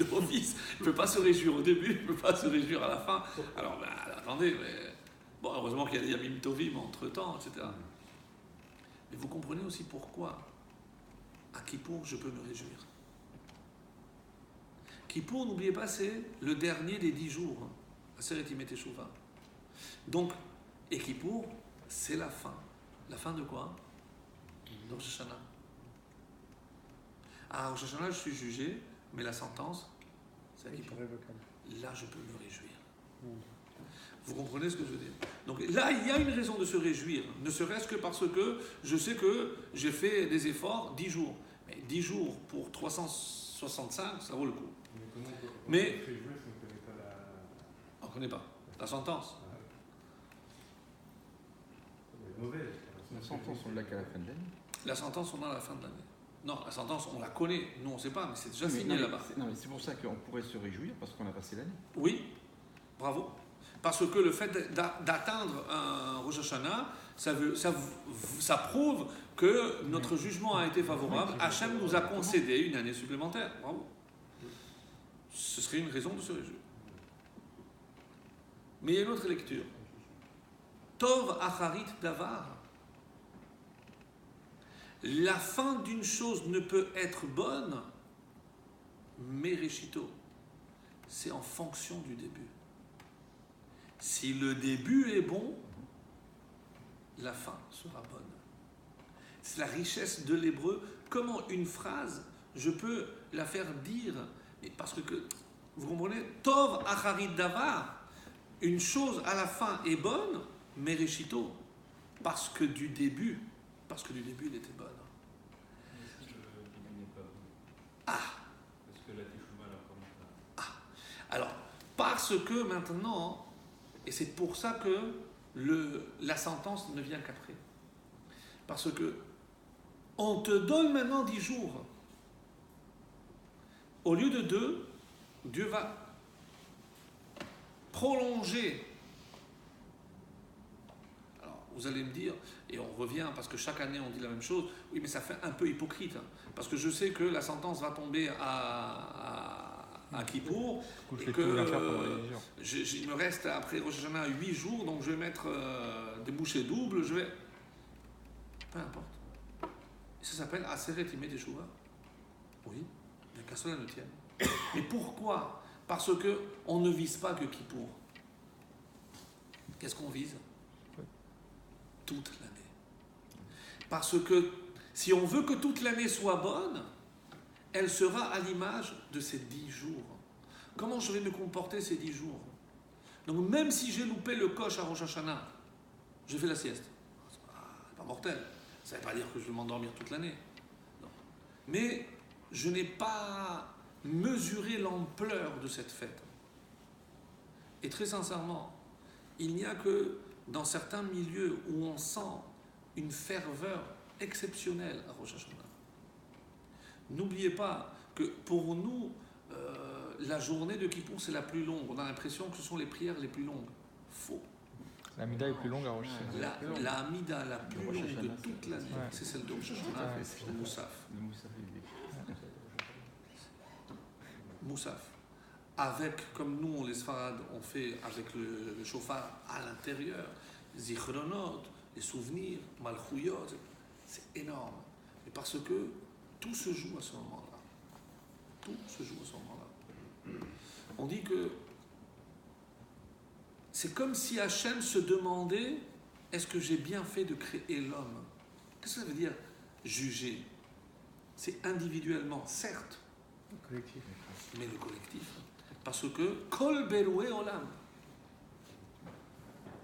d'office. Il ne peut pas se réjouir au début, il ne peut pas se réjouir à la fin. Alors attendez, mais bon, heureusement qu'il y a des Yamim Tovim entre-temps, etc. Mais vous comprenez aussi pourquoi à Kippour, je peux me réjouir. Kippour, n'oubliez pas, c'est le dernier des 10 jours. Aseret Yimei Teshuvah. Donc, et Kippour, c'est la fin. La fin de quoi? De Rosh Hashanah. À Rosh Hashanah, je suis jugé, mais la sentence, c'est à Kippour. Là, je peux me réjouir. Vous comprenez ce que je veux dire? Donc là, il y a une raison de se réjouir, ne serait-ce que parce que je sais que j'ai fait des efforts 10 jours. Mais 10 jours pour 365, ça vaut le coup. Mais on ne connaît pas la sentence. La sentence, on l'a qu'à la fin de l'année. La sentence, on a à la fin de l'année. Non, la sentence, on la connaît. Nous, on ne sait pas, mais c'est déjà Mais signé non, là-bas. Non, mais c'est pour ça qu'on pourrait se réjouir parce qu'on a passé l'année. Oui, bravo. Parce que le fait d'atteindre un Rosh Hashanah, ça prouve que notre jugement a été favorable. Hachem nous a concédé une année supplémentaire. Bravo. Ce serait une raison de se réjouir. Mais il y a une autre lecture. Tov acharit davar. La fin d'une chose ne peut être bonne, mais réchito. C'est en fonction du début. Si le début est bon, la fin sera bonne. C'est la richesse de l'hébreu. Comment une phrase, je peux la faire dire, et parce que, vous comprenez, Tov acharit davar, une chose à la fin est bonne, mais réchito, parce que du début, elle était bonne. Mais si le début n'est pas bon. Ah. Parce que la Teshuvah la commence à... Alors, parce que maintenant, et c'est pour ça que la sentence ne vient qu'après. Parce que on te donne maintenant 10 jours. Au lieu de 2, Dieu va prolonger. Alors, vous allez me dire, et on revient, parce que chaque année on dit la même chose, oui, mais ça fait un peu hypocrite. Parce que je sais que la sentence va tomber à Kippour. Du coup, je Et fais que, tout bien faire pendant les jours. il me reste après Rosh Hashanah 8 jours, donc je vais mettre des bouchées doubles, je vais... Peu importe. Et ça s'appelle Aseret Imei Teshuvah. Oui, il n'y a qu'à cela ne tienne. Mais pourquoi? Parce qu'on ne vise pas que Kippour. Qu'est-ce qu'on vise? Toute l'année. Parce que si on veut que toute l'année soit bonne, elle sera à l'image de ces 10 jours. Comment je vais me comporter ces 10 jours? Donc même si j'ai loupé le coche à Rosh Hashanah, je fais la sieste. C'est pas mortel. Ça ne veut pas dire que je vais m'endormir toute l'année. Non. Mais je n'ai pas mesuré l'ampleur de cette fête. Et très sincèrement, il n'y a que dans certains milieux où on sent une ferveur exceptionnelle à Rosh Hashanah. N'oubliez pas que pour nous, la journée de Kippour, c'est la plus longue. On a l'impression que ce sont les prières les plus longues. Faux. La Mida est plus longue à Rosh Hashanah. La Amida la plus Rosh longue de Hashanah, toute l'année, ouais. c'est celle de Rosh Hashanah, le Moussaf. Le Moussaf, il est... Moussaf. Avec, comme nous, les Sfarad, on fait avec le chauffard à l'intérieur, Zichronot, les souvenirs, Malchouyot, c'est énorme. Et parce que tout se joue à ce moment-là. Tout se joue à ce moment-là. On dit que c'est comme si Hachem se demandait, est-ce que j'ai bien fait de créer l'homme? Qu'est-ce que ça veut dire juger? C'est individuellement, certes, Le collectif. mais le collectif. Parce que Kol Beroué Olam.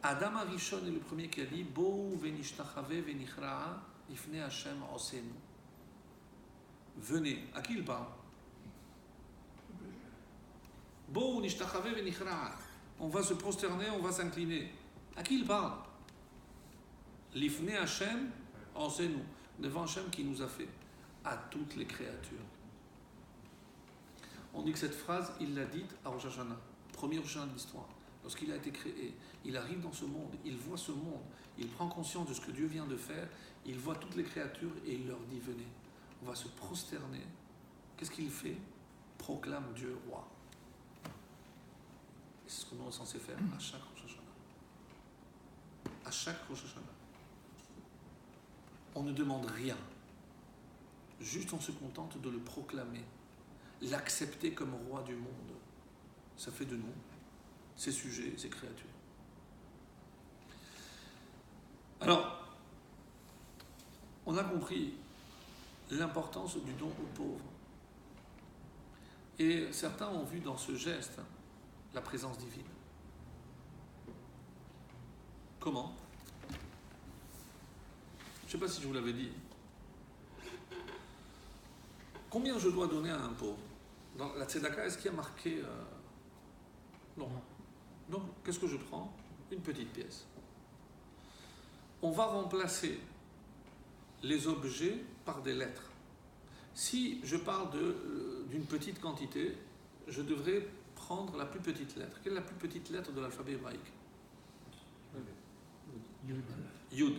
Adam Arishon est le premier qui a dit Bo venishtachave venichra'a ifne Hashem osenu. Venez. À qui il parle? Bo nishtachave venichra'a. On va se prosterner, on va s'incliner. À qui il parle? L'ifne Hashem osenu. Devant Hashem qui nous a fait. À toutes les créatures. On dit que cette phrase, il l'a dite à Rosh Hashanah, premier Rosh Hashanah de l'histoire. Lorsqu'il a été créé, il arrive dans ce monde, il voit ce monde, il prend conscience de ce que Dieu vient de faire, il voit toutes les créatures et il leur dit venez, on va se prosterner. Qu'est-ce qu'il fait? Proclame Dieu roi. Et c'est ce que nous sommes censés faire à chaque Rosh Hashanah. À chaque Rosh Hashanah. On ne demande rien. Juste on se contente de le proclamer. L'accepter comme roi du monde. Ça fait de nous ses sujets, ses créatures. Alors, on a compris l'importance du don aux pauvres. Et certains ont vu dans ce geste la présence divine. Comment? Je ne sais pas si je vous l'avais dit. Combien je dois donner à un pauvre? Dans la tzedaka, est-ce qu'il y a marqué Non. Donc, qu'est-ce que je prends? Une petite pièce. On va remplacer les objets par des lettres. Si je parle d'une petite quantité, je devrais prendre la plus petite lettre. Quelle est la plus petite lettre de l'alphabet hébraïque? Yud.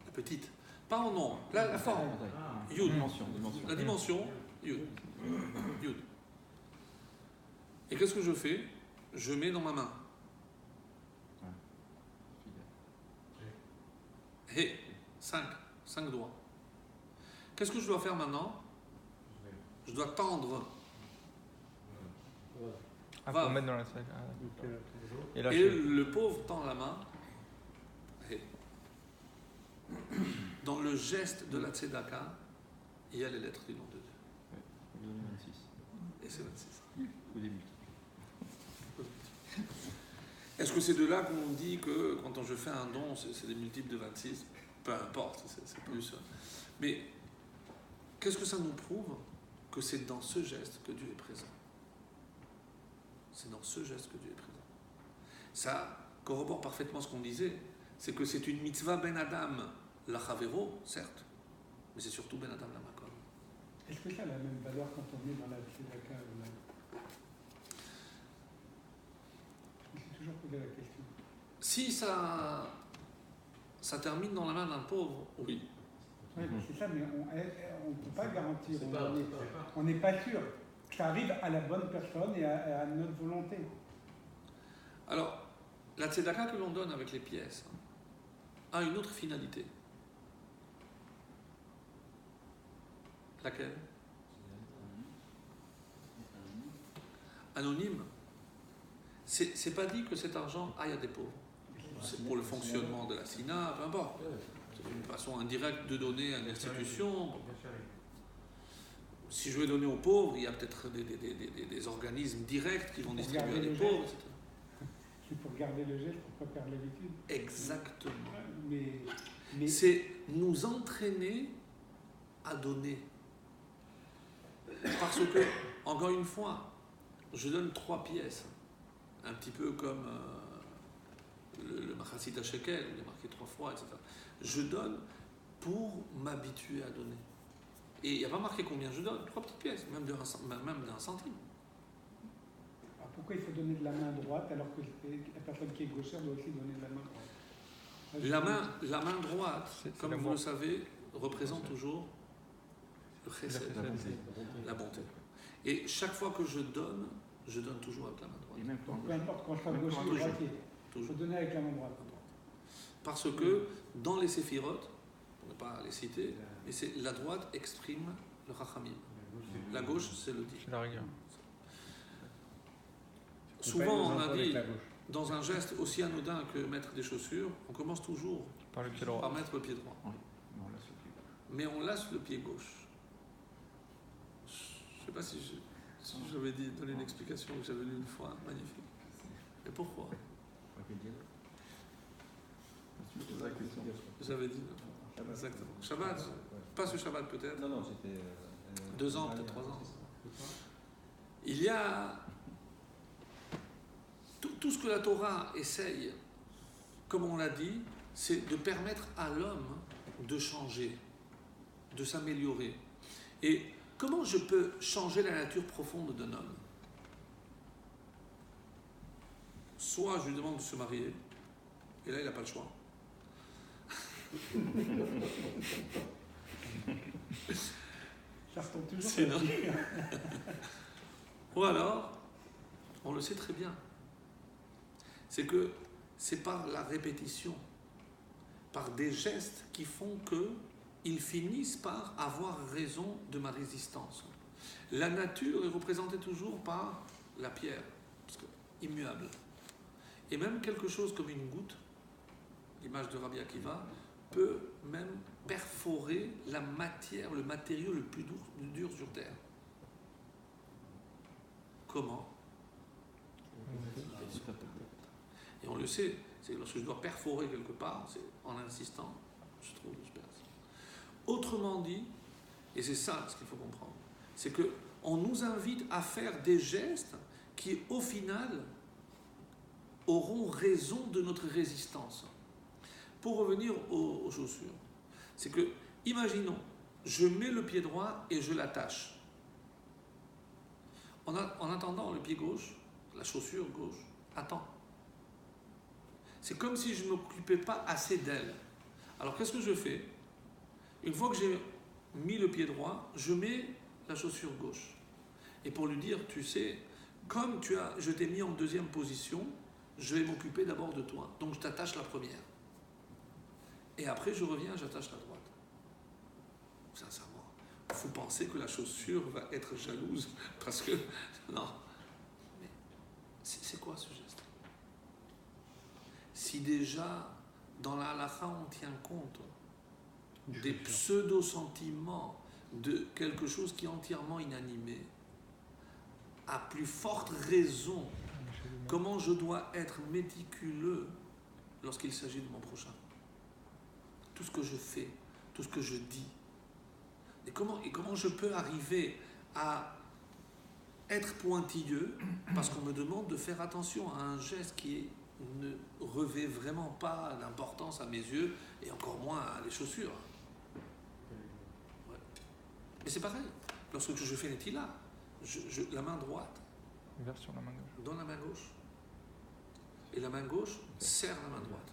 La petite. Pas en nombre. La forme. Yud. La dimension. Yud. Yud. Et qu'est-ce que je fais? Je mets dans ma main. Hé, 5 doigts. Qu'est-ce que je dois faire maintenant? Je dois tendre. Pour mettre dans la sac. Et là, Et le pauvre tend la main. Hé. Dans le geste de la tzedaka, il y a les lettres du nom de Dieu. Vous donnez 26. Et c'est 26. Au début. Est-ce que c'est de là qu'on dit que quand je fais un don, c'est des multiples de 26? Peu importe, c'est plus. Mais qu'est-ce que ça nous prouve? Que c'est dans ce geste que Dieu est présent. C'est dans ce geste que Dieu est présent. Ça corrobore parfaitement ce qu'on disait. C'est que c'est une mitzvah ben Adam la Chavero, certes, mais c'est surtout ben Adam la Makom. Est-ce que ça a la même valeur quand on est dans la tzedaka? Je me suis toujours posé la question. Si ça termine dans la main d'un pauvre, oui. Oui, c'est ça, mais on ne peut pas garantir. On n'est pas sûr que ça arrive à la bonne personne et à notre volonté. Alors, la tzedaka que l'on donne avec les pièces a une autre finalité. Laquelle? Anonyme. C'est pas dit que cet argent aille à des pauvres. C'est pour le fonctionnement de la SINA, peu importe. C'est une façon indirecte de donner à une institution. Si je vais donner aux pauvres, il y a peut-être des organismes directs qui vont distribuer à des pauvres, etc. C'est pour garder le geste, pour pas perdre l'habitude. Exactement. Mais c'est nous entraîner à donner. Parce que, encore une fois, je donne 3 pièces. Un petit peu comme le Machasit à Shekel, il est marqué 3 fois, etc. Je donne pour m'habituer à donner. Et il n'y a pas marqué combien je donne, 3 petites pièces, même d'un centime. Alors pourquoi il faut donner de la main droite alors que la personne qui est gauchère doit aussi donner de la main droite? La main droite, comme vous le savez, représente Merci. toujours le chesed, la bonté. Et chaque fois que je donne toujours avec la main droite. Et même Donc peu importe quand je suis gaucher ou droitier, il faut donner avec la main droite. Parce que dans les séphirotes, pour ne pas les citer, mais c'est la droite exprime le rachamim. La gauche, c'est le dit. C'est la rigueur. Souvent, on a dit, dans un geste aussi anodin que mettre des chaussures, on commence toujours Par le pied droit. par mettre le pied droit. Oui, mais on laisse le pied. Mais on laisse le pied gauche. Je ne sais pas si j'avais donné une explication que j'avais lue une fois, magnifique. Et pourquoi? C'est la question. J'avais dit, exactement. Shabbat, pas ce Shabbat peut-être. Non, c'était... 2 ans, peut-être 3 ans. Il y a tout ce que la Torah essaye, comme on l'a dit, c'est de permettre à l'homme de changer, de s'améliorer. Et comment je peux changer la nature profonde d'un homme? Soit je lui demande de se marier, et là il n'a pas le choix. Ça retombe toujours. C'est non. Ou alors, on le sait très bien, c'est que c'est par la répétition, par des gestes qui font qu'ils finissent par avoir raison de ma résistance. La nature est représentée toujours par la pierre, parce que immuable. Et même quelque chose comme une goutte, l'image de Rabbi Akiva, peut même perforer la matière, le matériau le plus dur sur Terre. Comment? Et on le sait, c'est lorsque je dois perforer quelque part, c'est en insistant, je trouve que je perce. Autrement dit, et c'est ça ce qu'il faut comprendre, c'est qu'on nous invite à faire des gestes qui, au final, auront raison de notre résistance. Pour revenir aux chaussures, c'est que Imaginons, je mets le pied droit et je l'attache. En attendant, le pied gauche, la chaussure gauche, attend. C'est comme si je ne m'occupais pas assez d'elle. Alors qu'est-ce que je fais? Une fois que j'ai mis le pied droit, je mets la chaussure gauche. Et pour lui dire, tu sais, comme je t'ai mis en deuxième position, je vais m'occuper d'abord de toi. Donc je t'attache la première. Et après je reviens, j'attache la droite. Sincèrement, il faut penser que la chaussure va être jalouse parce que, non. Mais c'est quoi ce geste? Si déjà, dans la halakha, on tient compte des pseudo-sentiments de quelque chose qui est entièrement inanimé, à plus forte raison, comment je dois être méticuleux lorsqu'il s'agit de mon prochain. Tout ce que je fais, tout ce que je dis. Et comment je peux arriver à être pointilleux parce qu'on me demande de faire attention à un geste qui ne revêt vraiment pas d'importance à mes yeux et encore moins à les chaussures. Ouais. Mais c'est pareil. Lorsque je fais Netila, la main droite Verse sur la main gauche. dans la main gauche. Et la main gauche serre la main droite.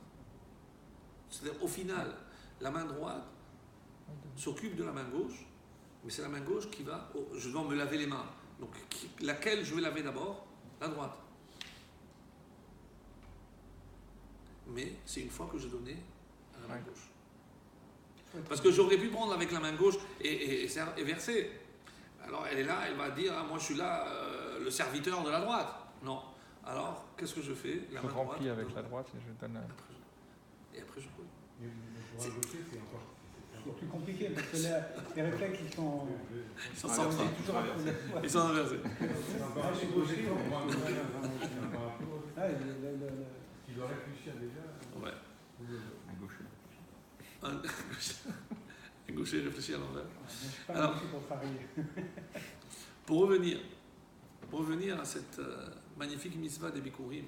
C'est-à-dire, au final, la main droite s'occupe de la main gauche, mais c'est la main gauche qui va... je dois me laver les mains. Donc, laquelle je vais laver d'abord? La droite. Mais c'est une fois que je donnais à la main gauche. Parce que j'aurais pu prendre avec la main gauche et verser. Alors elle est là, elle va dire, ah, moi je suis là, le serviteur de la droite. Non. Alors, qu'est-ce que je fais? Je remplis avec la droite et je donne la... Et après je roule. Le droit gaucher, c'est encore... C'est plus compliqué parce que là, les réflexes, ils sont... Ils sont sans frein. toujours inversés. Ils sont inversés. C'est encore un peu gaucher, on va tu dois réfléchir déjà. Ouais. Un gaucher. Un gaucher réfléchit à l'envers. Je ne suis pas Alors, gaucher pour travailler. Pour revenir à cette magnifique mitzvah des Bikurim,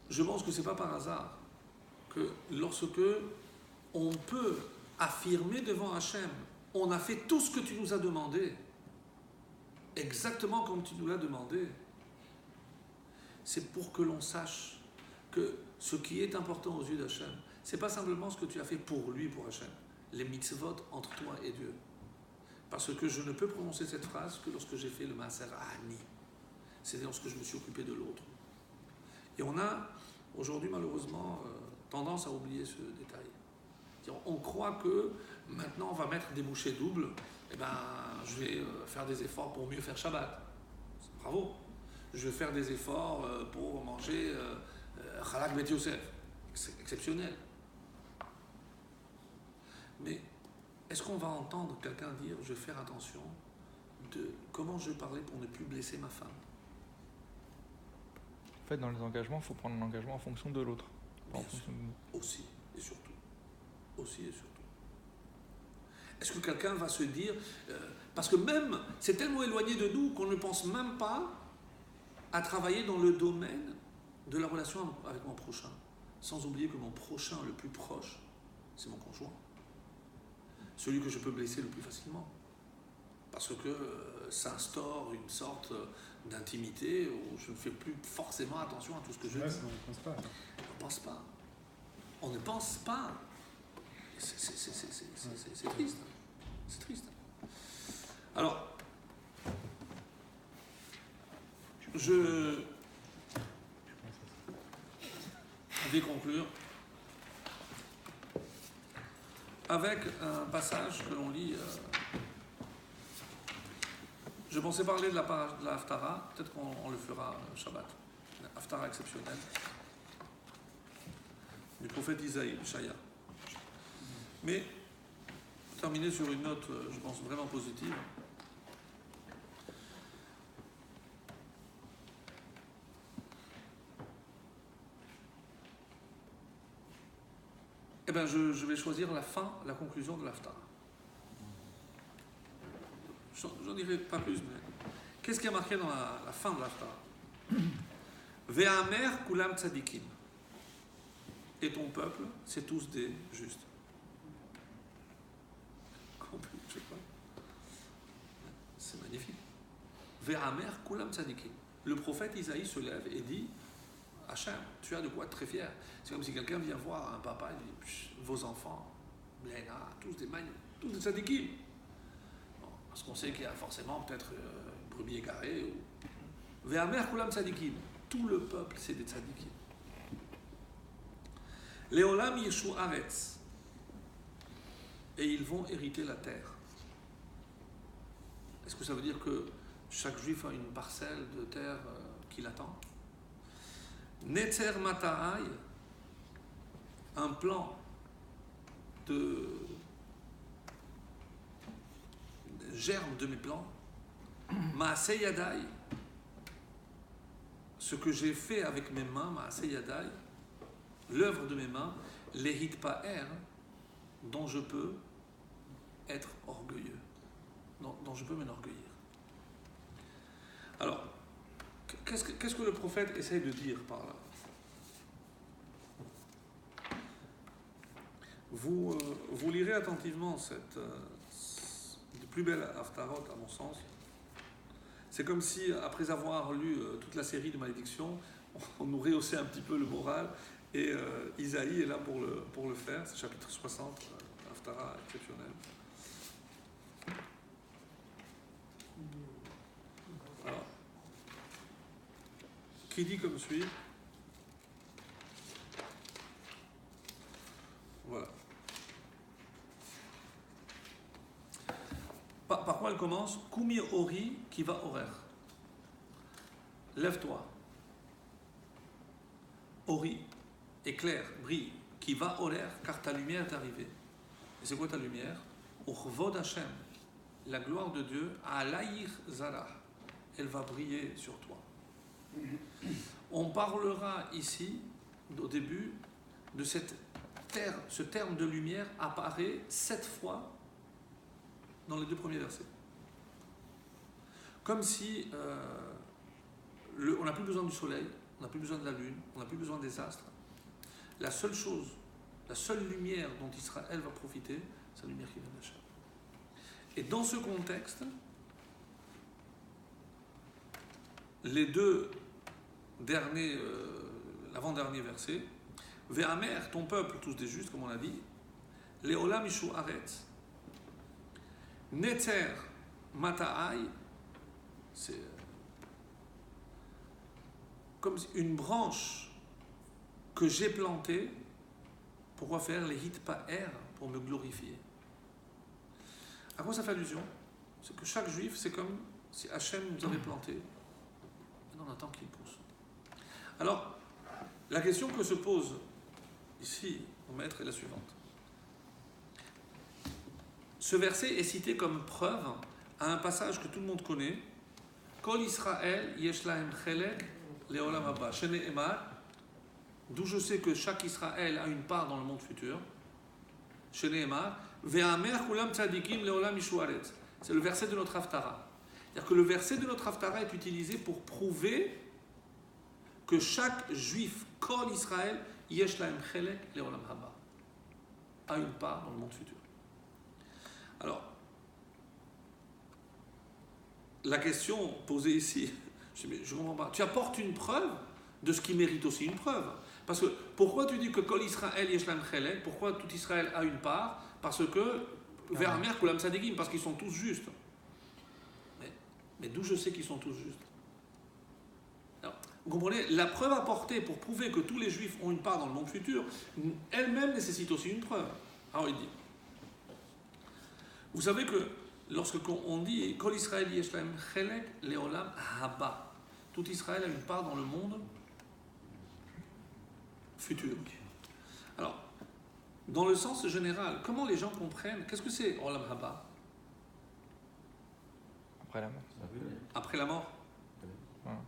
je pense que ce n'est pas par hasard que lorsque on peut affirmer devant Hachem, on a fait tout ce que tu nous as demandé, exactement comme tu nous l'as demandé, c'est pour que l'on sache que ce qui est important aux yeux d'Hachem, ce n'est pas simplement ce que tu as fait pour lui, pour Hachem, les mitzvot entre toi et Dieu. Parce que je ne peux prononcer cette phrase que lorsque j'ai fait le Maaser Ani. C'est lorsque je me suis occupé de l'autre. Et on a aujourd'hui malheureusement tendance à oublier ce détail. On croit que maintenant on va mettre des bouchées doubles, et ben je vais faire des efforts pour mieux faire Shabbat. Bravo. Je vais faire des efforts pour manger Chalak Bet Yosef. C'est exceptionnel. Mais est-ce qu'on va entendre quelqu'un dire je vais faire attention de comment je vais parler pour ne plus blesser ma femme? En fait, dans les engagements, il faut prendre l'engagement en fonction de l'autre. Pas en Bien fonction sûr. de nous. Aussi et surtout. Aussi et surtout. Est-ce que quelqu'un va se dire... parce que même, c'est tellement éloigné de nous qu'on ne pense même pas à travailler dans le domaine de la relation avec mon prochain. Sans oublier que mon prochain le plus proche, c'est mon conjoint. Celui que je peux blesser le plus facilement. Parce que s'instaure une sorte d'intimité où je ne fais plus forcément attention à tout ce que je dis. On ne pense pas. On ne pense pas. On ne pense pas. C'est triste. C'est triste. Alors, je vais conclure avec un passage que l'on lit. Je pensais parler de la Haftara, peut-être qu'on le fera Shabbat. Haftara exceptionnelle du prophète Isaïe, Shaya. Mais terminer sur une note, je pense, vraiment positive. Eh bien, je vais choisir la fin, la conclusion de l'Haftara. J'en dirai pas plus, mais qu'est-ce qui a marqué dans la fin de l'Haftara? Ve'amer kulam tzadikim. Et ton peuple, c'est tous des justes. c'est magnifique. Ve'amer kulam tzadikim. Le prophète Isaïe se lève et dit, Hachem, tu as de quoi être très fier. C'est comme si quelqu'un vient voir un papa et dit, vos enfants, Léna, tous des tzadikim. Bon, parce qu'on sait qu'il y a forcément peut-être une brebis égarée. Ve'amer kulam tzadikim. Tout le peuple, c'est des tzadikim. Leolam yeshu aretz. Et ils vont hériter la terre. Est-ce que ça veut dire que chaque juif a une parcelle de terre qui l'attend? Netzer mata'ai, un plan de germe de mes plans. Ma'aseh yadai, ce que j'ai fait avec mes mains, Ma'aseh yadai, l'œuvre de mes mains, lehit pa'er, dont je peux être orgueilleux, dont je peux m'enorgueillir. Alors, qu'est-ce que le prophète essaye de dire par là? Vous lirez attentivement cette plus belle haftarot, à mon sens. C'est comme si, après avoir lu toute la série de malédictions, on nous rehaussait un petit peu le moral. Et Isaïe est là pour le faire. C'est chapitre 60, haftara exceptionnel. Alors, qui dit comme suit? Voilà. Par quoi elle commence? Kumi ori qui va horaire. Lève-toi. Ori, éclair, brille, qui va horaire, car ta lumière est arrivée. Et c'est quoi ta lumière? Urvod Hashem, la gloire de Dieu, alayir zara, elle va briller sur toi. On parlera ici, au début, de ce terme de lumière apparaît 7 fois dans les 2 premiers versets. Comme si on n'a plus besoin du soleil, on n'a plus besoin de la lune, on n'a plus besoin des astres. La seule chose, la seule lumière dont Israël va profiter, c'est la lumière qui vient d'Hachem. Et dans ce contexte, les 2 derniers, l'avant-dernier verset, Ve'amer, ton peuple, tous des justes, comme on a dit, Leolam ishu aretz, Netzer mata'ai, c'est comme une branche que j'ai plantée. Pourquoi faire les hit pa'er? Pour me glorifier. À quoi ça fait allusion? C'est que chaque juif, c'est comme si Hachem nous avait planté. Et on attend qu'il pousse. Alors, la question que se pose ici, mon maître, est la suivante. Ce verset est cité comme preuve à un passage que tout le monde connaît. Kol Israël yesh lahem chelek leolam haba. Shene'emar, d'où je sais que chaque Israël a une part dans le monde futur. Shene'emar, ve'amer kulam tzadikim leolam ishu aretz. C'est le verset de notre haftara. C'est-à-dire que le verset de notre haftara est utilisé pour prouver que chaque juif, Kol Israël, yesh lahem chelek leolam haba, a une part dans le monde futur. Alors, la question posée ici, je ne comprends pas. Tu apportes une preuve de ce qui mérite aussi une preuve. Parce que pourquoi tu dis que Kol Israël yesh lahem chelek? Pourquoi tout Israël a une part? Parce que ve'amer kulam tzadikim, parce qu'ils sont tous justes. Mais d'où je sais qu'ils sont tous justes? Alors, vous comprenez? La preuve apportée pour prouver que tous les juifs ont une part dans le monde futur, elle-même nécessite aussi une preuve. Alors il dit. Vous savez que lorsque on dit Kol Israël yesh lahem chelek leolam haba, tout Israël a une part dans le monde futur. Alors, dans le sens général, comment les gens comprennent? Qu'est-ce que c'est olam haba? Après la mort. Après la mort. Voilà.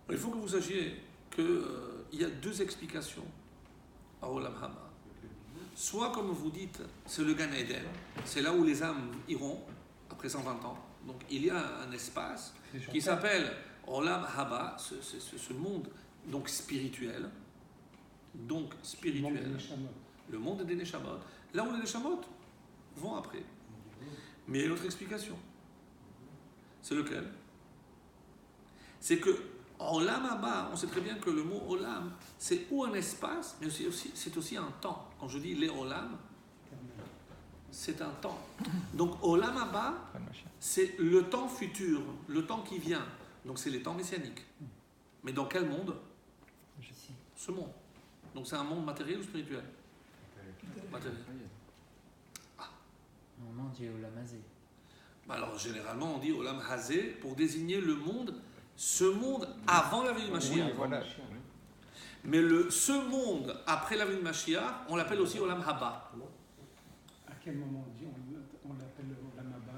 Il faut que vous sachiez qu'il y a 2 explications à olam haba. Soit, comme vous dites, c'est le Gan Eden, c'est là où les âmes iront après 120 ans. Donc il y a un espace qui s'appelle Olam Haba, ce monde donc spirituel. Le monde des Neshamot. Là où les Neshamot vont après. Mais il y a une autre explication. C'est lequel? C'est que Olam Haba, on sait très bien que le mot Olam, c'est ou un espace, mais c'est aussi un temps. Quand je dis les Olam, c'est un temps. Donc Olam Haba, c'est le temps futur, le temps qui vient. Donc c'est les temps messianiques. Mais dans quel monde? Ce monde. Donc c'est un monde matériel ou spirituel? Matériel. Normalement, on dit Olam Hazé. Alors généralement on dit Olam Hazé pour désigner le monde, ce monde avant la venue du Mashiach. Oui, voilà. Mais ce monde après la venue du Mashiach, on l'appelle aussi Olam Haba. À quel moment on l'appelle Olam Haba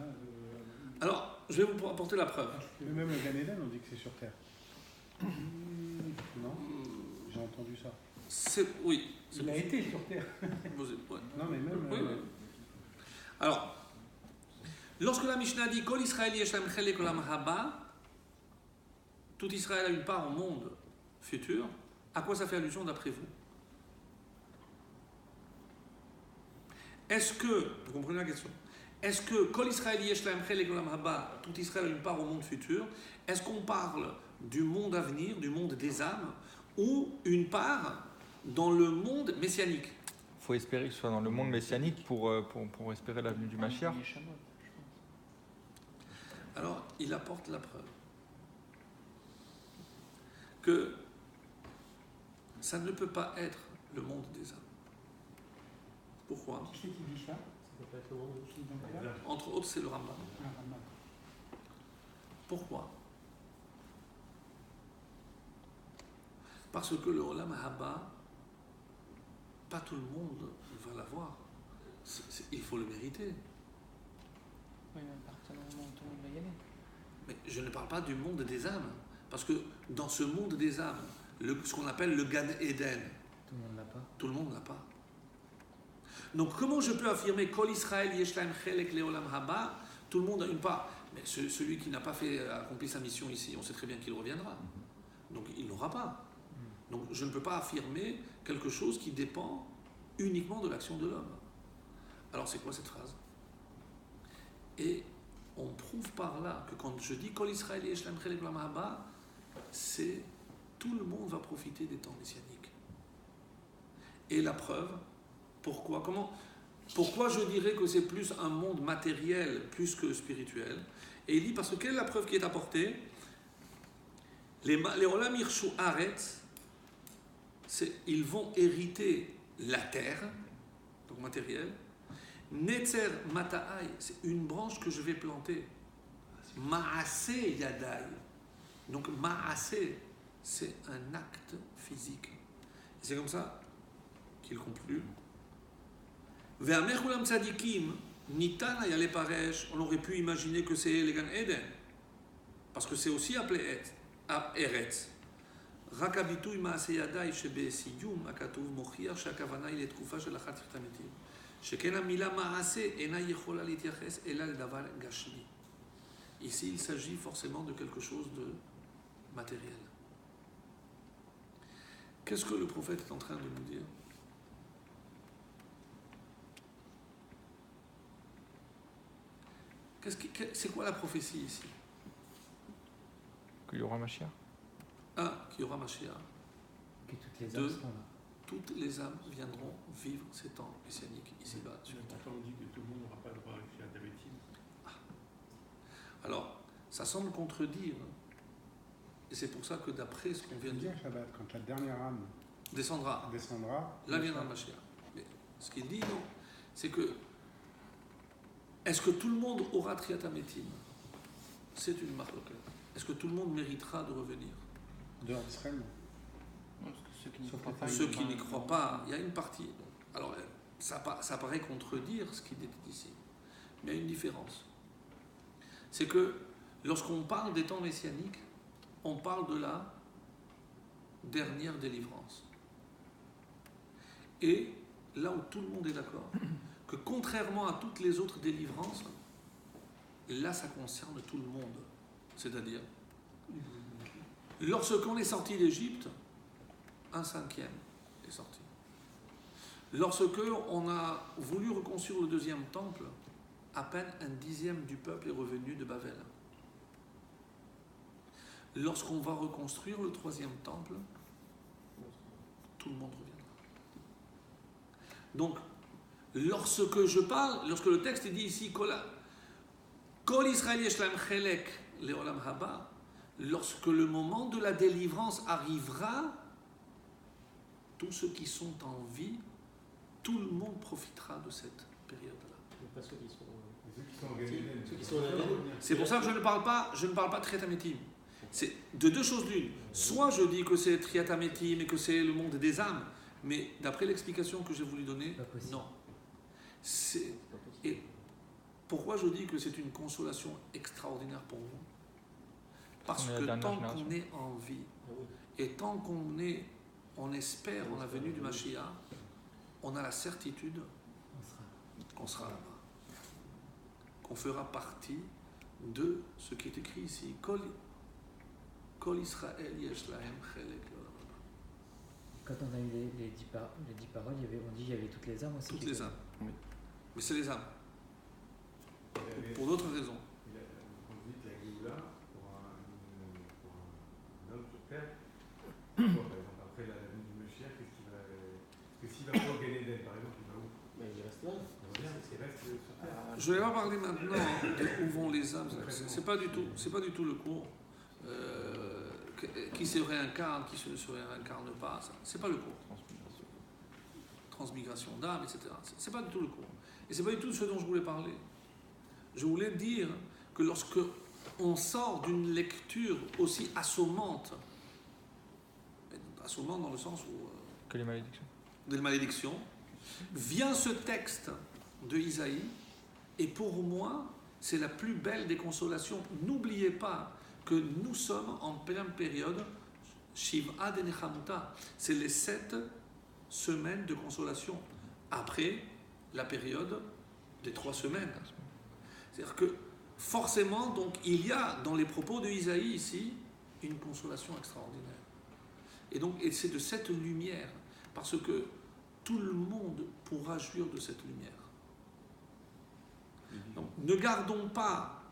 Alors, je vais vous apporter la preuve. Mais même le Gan Eden, on dit que c'est sur Terre. Non? J'ai entendu ça. Oui. Il a été sur Terre. Ouais. Non, mais même... Oui. Alors, lorsque la Mishnah dit Kol Israël yeshem chelek olam haba, tout Israël a une part au monde futur, à quoi ça fait allusion d'après vous? Est-ce que, vous comprenez la question? Est-ce que Kol Israël yeshem chelek olam haba, tout Israël a une part au monde futur? Est-ce qu'on parle du monde à venir, du monde des âmes, ou une part dans le monde messianique? Il faut espérer que ce soit dans le monde messianique pour espérer la venue du Mashiach. Alors, il apporte la preuve que ça ne peut pas être le monde des âmes. Pourquoi? Qui c'est qui dit ça? Entre autres, c'est le Rambam. Pourquoi? Parce que le Olam Haba, pas tout le monde va l'avoir. Il faut le mériter. Oui, mais à partir du moment où tout le monde va y aller. Mais je ne parle pas du monde des âmes. Parce que dans ce monde des âmes, ce qu'on appelle le Gan Eden, Tout le monde l'a pas. tout le monde ne l'a pas. Donc comment je peux affirmer Kol Israël Yeshlaim Chelek Leolam Haba, tout le monde a une part. Mais celui qui n'a pas accompli sa mission ici, on sait très bien qu'il reviendra. Donc il n'aura pas. Donc je ne peux pas affirmer quelque chose qui dépend uniquement de l'action de l'homme. Alors c'est quoi cette phrase? Et on prouve par là que quand je dis Kol Israël Yeshlaim Chelek Leolam Haba, c'est tout le monde va profiter des temps messianiques. Et la preuve, pourquoi je dirais que c'est plus un monde matériel plus que spirituel? Et il dit parce que quelle est la preuve qui est apportée? Les Olam Yirshu Haaretz, ils vont hériter la terre, donc matériel. Netzer Mata'ai, c'est une branche que je vais planter. Ma'ase Yadai. Donc Ma'ase, c'est un acte physique. Et c'est comme ça qu'il conclut. Ve'amech ulam tzadikim, nitan hayale paresh, on aurait pu imaginer que c'est les Gan Eden. Parce que c'est aussi appelé Eretz. רק הביטוי מעשה ידיי שבסיום הכתוב מוכיח שהכוונה היא לתקופה של אחת שת המתים. שכן המילה מעשה אינה יכולה להתייחס אלא לדבר גשמי. Ici, il s'agit forcément de quelque chose de matériel. Qu'est-ce que le prophète est en train de nous dire? C'est quoi la prophétie ici? Qu'il y aura Mashiach. Un, qu'il y aura Mashiach. Que toutes les âmes seront là. Toutes les âmes viendront vivre ces temps messianiques ici-bas. Pourtant, on dit que tout le monde n'aura pas le droit à la Davétine. Alors, ça semble contredire. Et c'est pour ça que d'après ce qu'on vient de dire, Shabbat, quand la dernière âme descendra, là viendra le Mashiach. Mais ce qu'il dit, non, c'est que est-ce que tout le monde aura Triat Hametim? C'est une marloquette. Est-ce que tout le monde méritera de revenir? dehors d'Israël, non. Ceux qui n'y croient pas, il y a une partie. Alors, ça paraît contredire ce qu'il dit ici. Mais il y a une différence. C'est que lorsqu'on parle des temps messianiques, on parle de la dernière délivrance. Et là où tout le monde est d'accord, que contrairement à toutes les autres délivrances, là ça concerne tout le monde. C'est-à-dire, lorsqu'on est sorti d'Égypte, 1/5 est sorti. Lorsque on a voulu reconstruire le deuxième temple, à peine 1/10 du peuple est revenu de Babel. lorsqu'on va reconstruire le 3e temple, tout le monde reviendra. Donc, lorsque le texte dit ici, Kol Israël yesh lahem chelek leolam haba, lorsque le moment de la délivrance arrivera, tous ceux qui sont en vie, tout le monde profitera de cette période-là. Pas ceux qui sont en Galilée. C'est pour ça que je ne parle pas de Triatamétim. C'est de deux choses l'une. Soit je dis que c'est Triatamétim et que c'est le monde des âmes, mais d'après l'explication que j'ai voulu donner, non. Et pourquoi je dis que c'est une consolation extraordinaire pour vous? Parce que tant qu'on est en vie, et tant on espère en la venue du Mashiach, on a la certitude qu'on sera là-bas, qu'on fera partie de ce qui est écrit ici. Kol Israël yesh lahem chelek. Quand on a eu les 10 paroles, on dit qu'il y avait toutes les âmes aussi. Toutes les âmes. Oui. Mais c'est les âmes. Pour d'autres raisons. Quand vous dites la Géoula, pour un homme sur terre, par exemple, après la venue du Mashiach, qu'est-ce qu'il va. Parce que s'il va pas au Gan Eden, par exemple, il va où? Il reste là. Il reste sur terre. Je vais pas parler maintenant de où vont les âmes. C'est pas du tout le cours. Qui se réincarne, qui ne se réincarne pas, c'est pas le cours. Transmigration d'âme, etc. C'est pas du tout le cours. Et c'est pas du tout ce dont je voulais parler. Je voulais dire que lorsque on sort d'une lecture aussi assommante dans le sens où Que les malédictions. des malédictions, vient ce texte de Isaïe, et pour moi, c'est la plus belle des consolations. N'oubliez pas que nous sommes en pleine période Shiv'a de Nechamuta. C'est les 7 semaines de consolation après la période des 3 semaines. C'est-à-dire que forcément, donc, il y a dans les propos de Isaïe ici une consolation extraordinaire. Et c'est de cette lumière, parce que tout le monde pourra jouir de cette lumière. Donc, ne gardons pas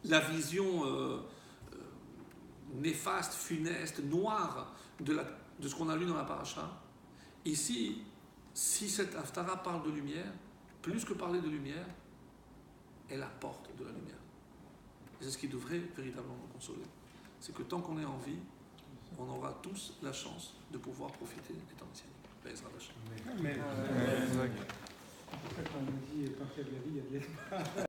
la vision néfaste, funeste, noire de ce qu'on a lu dans la paracha. Ici, si cette Haftara parle de lumière, plus que parler de lumière, elle apporte de la lumière. Et c'est ce qui devrait véritablement nous consoler. C'est que tant qu'on est en vie, on aura tous la chance de pouvoir profiter des temps messianiques. Bezrat Hashem. Mais, quand on nous dit quand il y a de la vie, il y a de l'espoir.